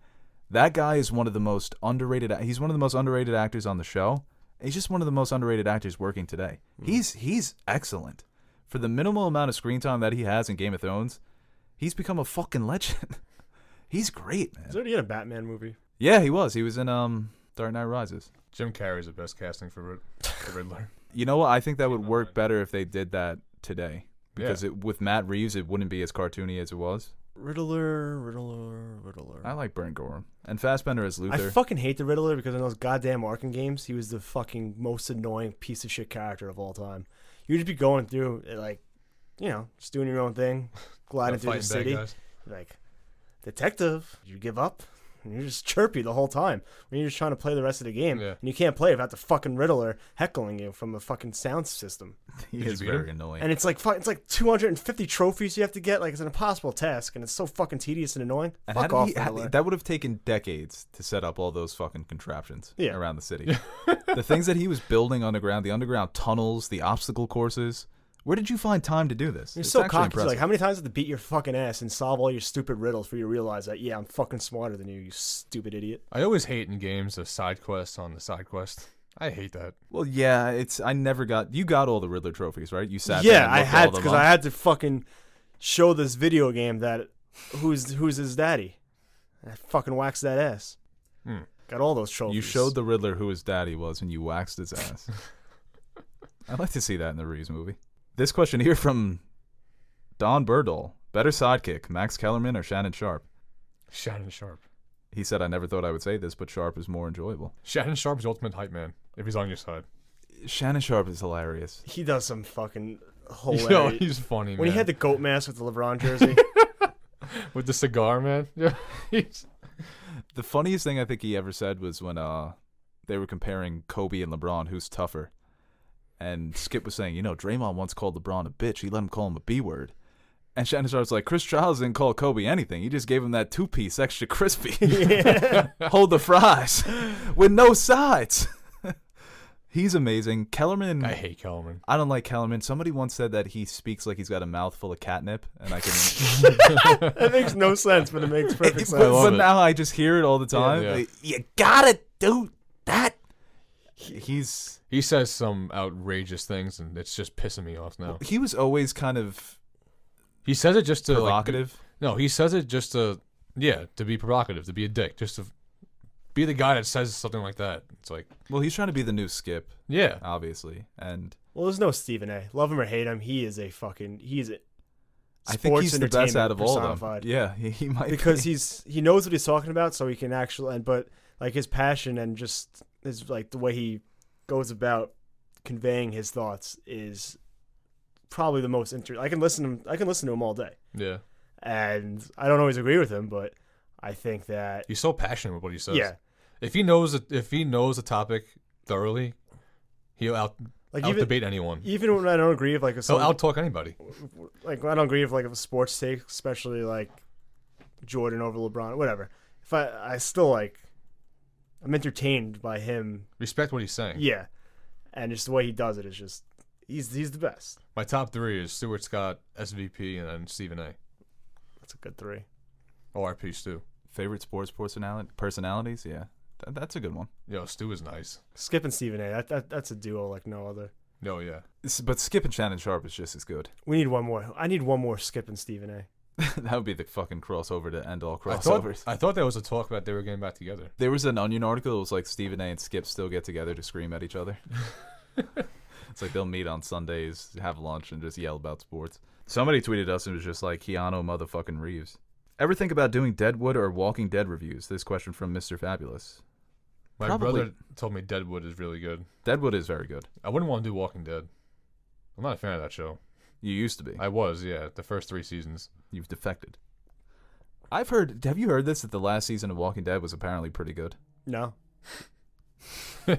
B: That guy is one of the most underrated... He's one of the most underrated actors on the show. He's just one of the most underrated actors working today. He's excellent. For the minimal amount of screen time that he has in Game of Thrones, he's become a fucking legend. He's great, man.
D: Is there already a Batman movie?
B: Yeah, he was. He was in Dark Knight Rises.
C: Jim Carrey's the best casting for the Riddler.
B: You know what? I think that would work better if they did that today. Because with Matt Reeves, it wouldn't be as cartoony as it was.
D: Riddler.
B: I like Bern Gorham. And Fassbender as Luthor.
D: I fucking hate the Riddler because in those goddamn Arkham games, he was the fucking most annoying piece of shit character of all time. You'd just be going through, like, just doing your own thing, gliding through the city. Like, detective, did you give up? And you're just chirpy the whole time when you're just trying to play the rest of the game.
C: Yeah.
D: And you can't play without the fucking Riddler heckling you from a fucking sound system.
B: He is very annoying.
D: And it's like 250 trophies you have to get. Like, it's an impossible task, and it's so fucking tedious and annoying.
B: And
D: Fuck off, Riddler.
B: that would have taken decades to set up all those fucking contraptions around the city.
C: Yeah.
B: The things that he was building underground, the underground tunnels, the obstacle courses. Where did you find time to do this?
D: You're
B: It's
D: so
B: actually
D: cocky.
B: impressive.
D: Like, how many times have to beat your fucking ass and solve all your stupid riddles for you to realize that, yeah, I'm fucking smarter than you stupid idiot.
C: I always hate in games the side quests on the side quest. I hate that.
B: Well, yeah, you got all the Riddler trophies, right? You sat
D: Yeah,
B: there and
D: I
B: looked
D: had
B: all them
D: because
B: up.
D: I had to fucking show this video game that who's his daddy. I fucking waxed that ass. Got all those trophies.
B: You showed the Riddler who his daddy was, and you waxed his ass. I'd like to see that in the Reeves movie. This question here from Don Burdall. Better sidekick, Max Kellerman or Shannon Sharp?
C: Shannon Sharp.
B: He said, I never thought I would say this, but Sharp is more enjoyable.
C: Shannon Sharp's the ultimate hype man, if he's on your side.
B: Shannon Sharp is hilarious.
D: He does some fucking hilarious.
C: Yo, he's funny, man.
D: When he had the goat mask with the LeBron jersey.
C: With the cigar, man. Yeah.
B: The funniest thing I think he ever said was when they were comparing Kobe and LeBron, who's tougher. And Skip was saying, Draymond once called LeBron a bitch. He let him call him a B word. And Shannon Sharp's like, Chris Childs didn't call Kobe anything. He just gave him that 2-piece extra crispy. Hold the fries with no sides. He's amazing. Kellerman.
C: I hate Kellerman.
B: I don't like Kellerman. Somebody once said that he speaks like he's got a mouthful of catnip. And I can.
D: That makes no sense, but it makes perfect sense.
B: But now I just hear it all the time.
C: Yeah.
B: Like, you gotta do that. He
C: says some outrageous things, and it's just pissing me off now.
B: He was always kind of.
C: He says it just to
B: provocative.
C: No, he says it just to be provocative, to be a dick, just to be the guy that says something like that. It's like,
B: Well, he's trying to be the new Skip,
C: yeah,
B: obviously, and
D: Well, there's no Stephen A. Love him or hate him, he is a fucking
B: I think he's the best out of all of them.
D: personified.
B: Yeah, he might
D: Because
B: be.
D: he knows what he's talking about, so he can actually. But like his passion and just his like the way he goes about conveying his thoughts is probably the most I can listen to him all day,
C: yeah.
D: and I don't always agree with him, but I think that
C: He's so passionate with what he says.
D: yeah,
C: If he knows the topic thoroughly, he'll out debate anyone.
D: even when I don't agree with like
C: He'll out talk anybody.
D: like when I don't agree with like a sports take, especially like Jordan over LeBron, whatever. If I still like, I'm entertained by him.
C: Respect what he's saying.
D: Yeah, and just the way he does it is just he's the best.
C: My top 3 is Stuart Scott, SVP, and then Stephen A.
D: That's a good 3.
C: ORP Stu.
B: Favorite sports personalities? Yeah, that's a good one.
C: Yo, Stu is nice.
D: Skip and Stephen A. That's a duo like no other.
C: Oh yeah.
B: But Skip and Shannon Sharp is just as good.
D: We need one more. I need one more Skip and Stephen A.
B: That would be the fucking crossover to end all
C: I
B: crossovers.
C: thought there was a talk about they were getting back together.
B: There was an Onion article that was like Stephen A. and Skip still get together to scream at each other. It's like they'll meet on Sundays, have lunch, and just yell about sports. Somebody tweeted us and was just like, Keanu motherfucking Reeves. Ever think about doing Deadwood or Walking Dead reviews? This question from Mr. Fabulous.
C: My
B: Probably.
C: brother told me Deadwood is really good.
B: Deadwood is very good.
C: I wouldn't want to do Walking Dead. I'm not a fan of that show.
B: You used to be.
C: I was, yeah, the first 3 seasons.
B: You've defected. I've heard. Have you heard this? That the last season of Walking Dead was apparently pretty good.
D: No.
B: All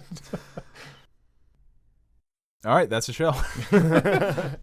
B: right, that's the show.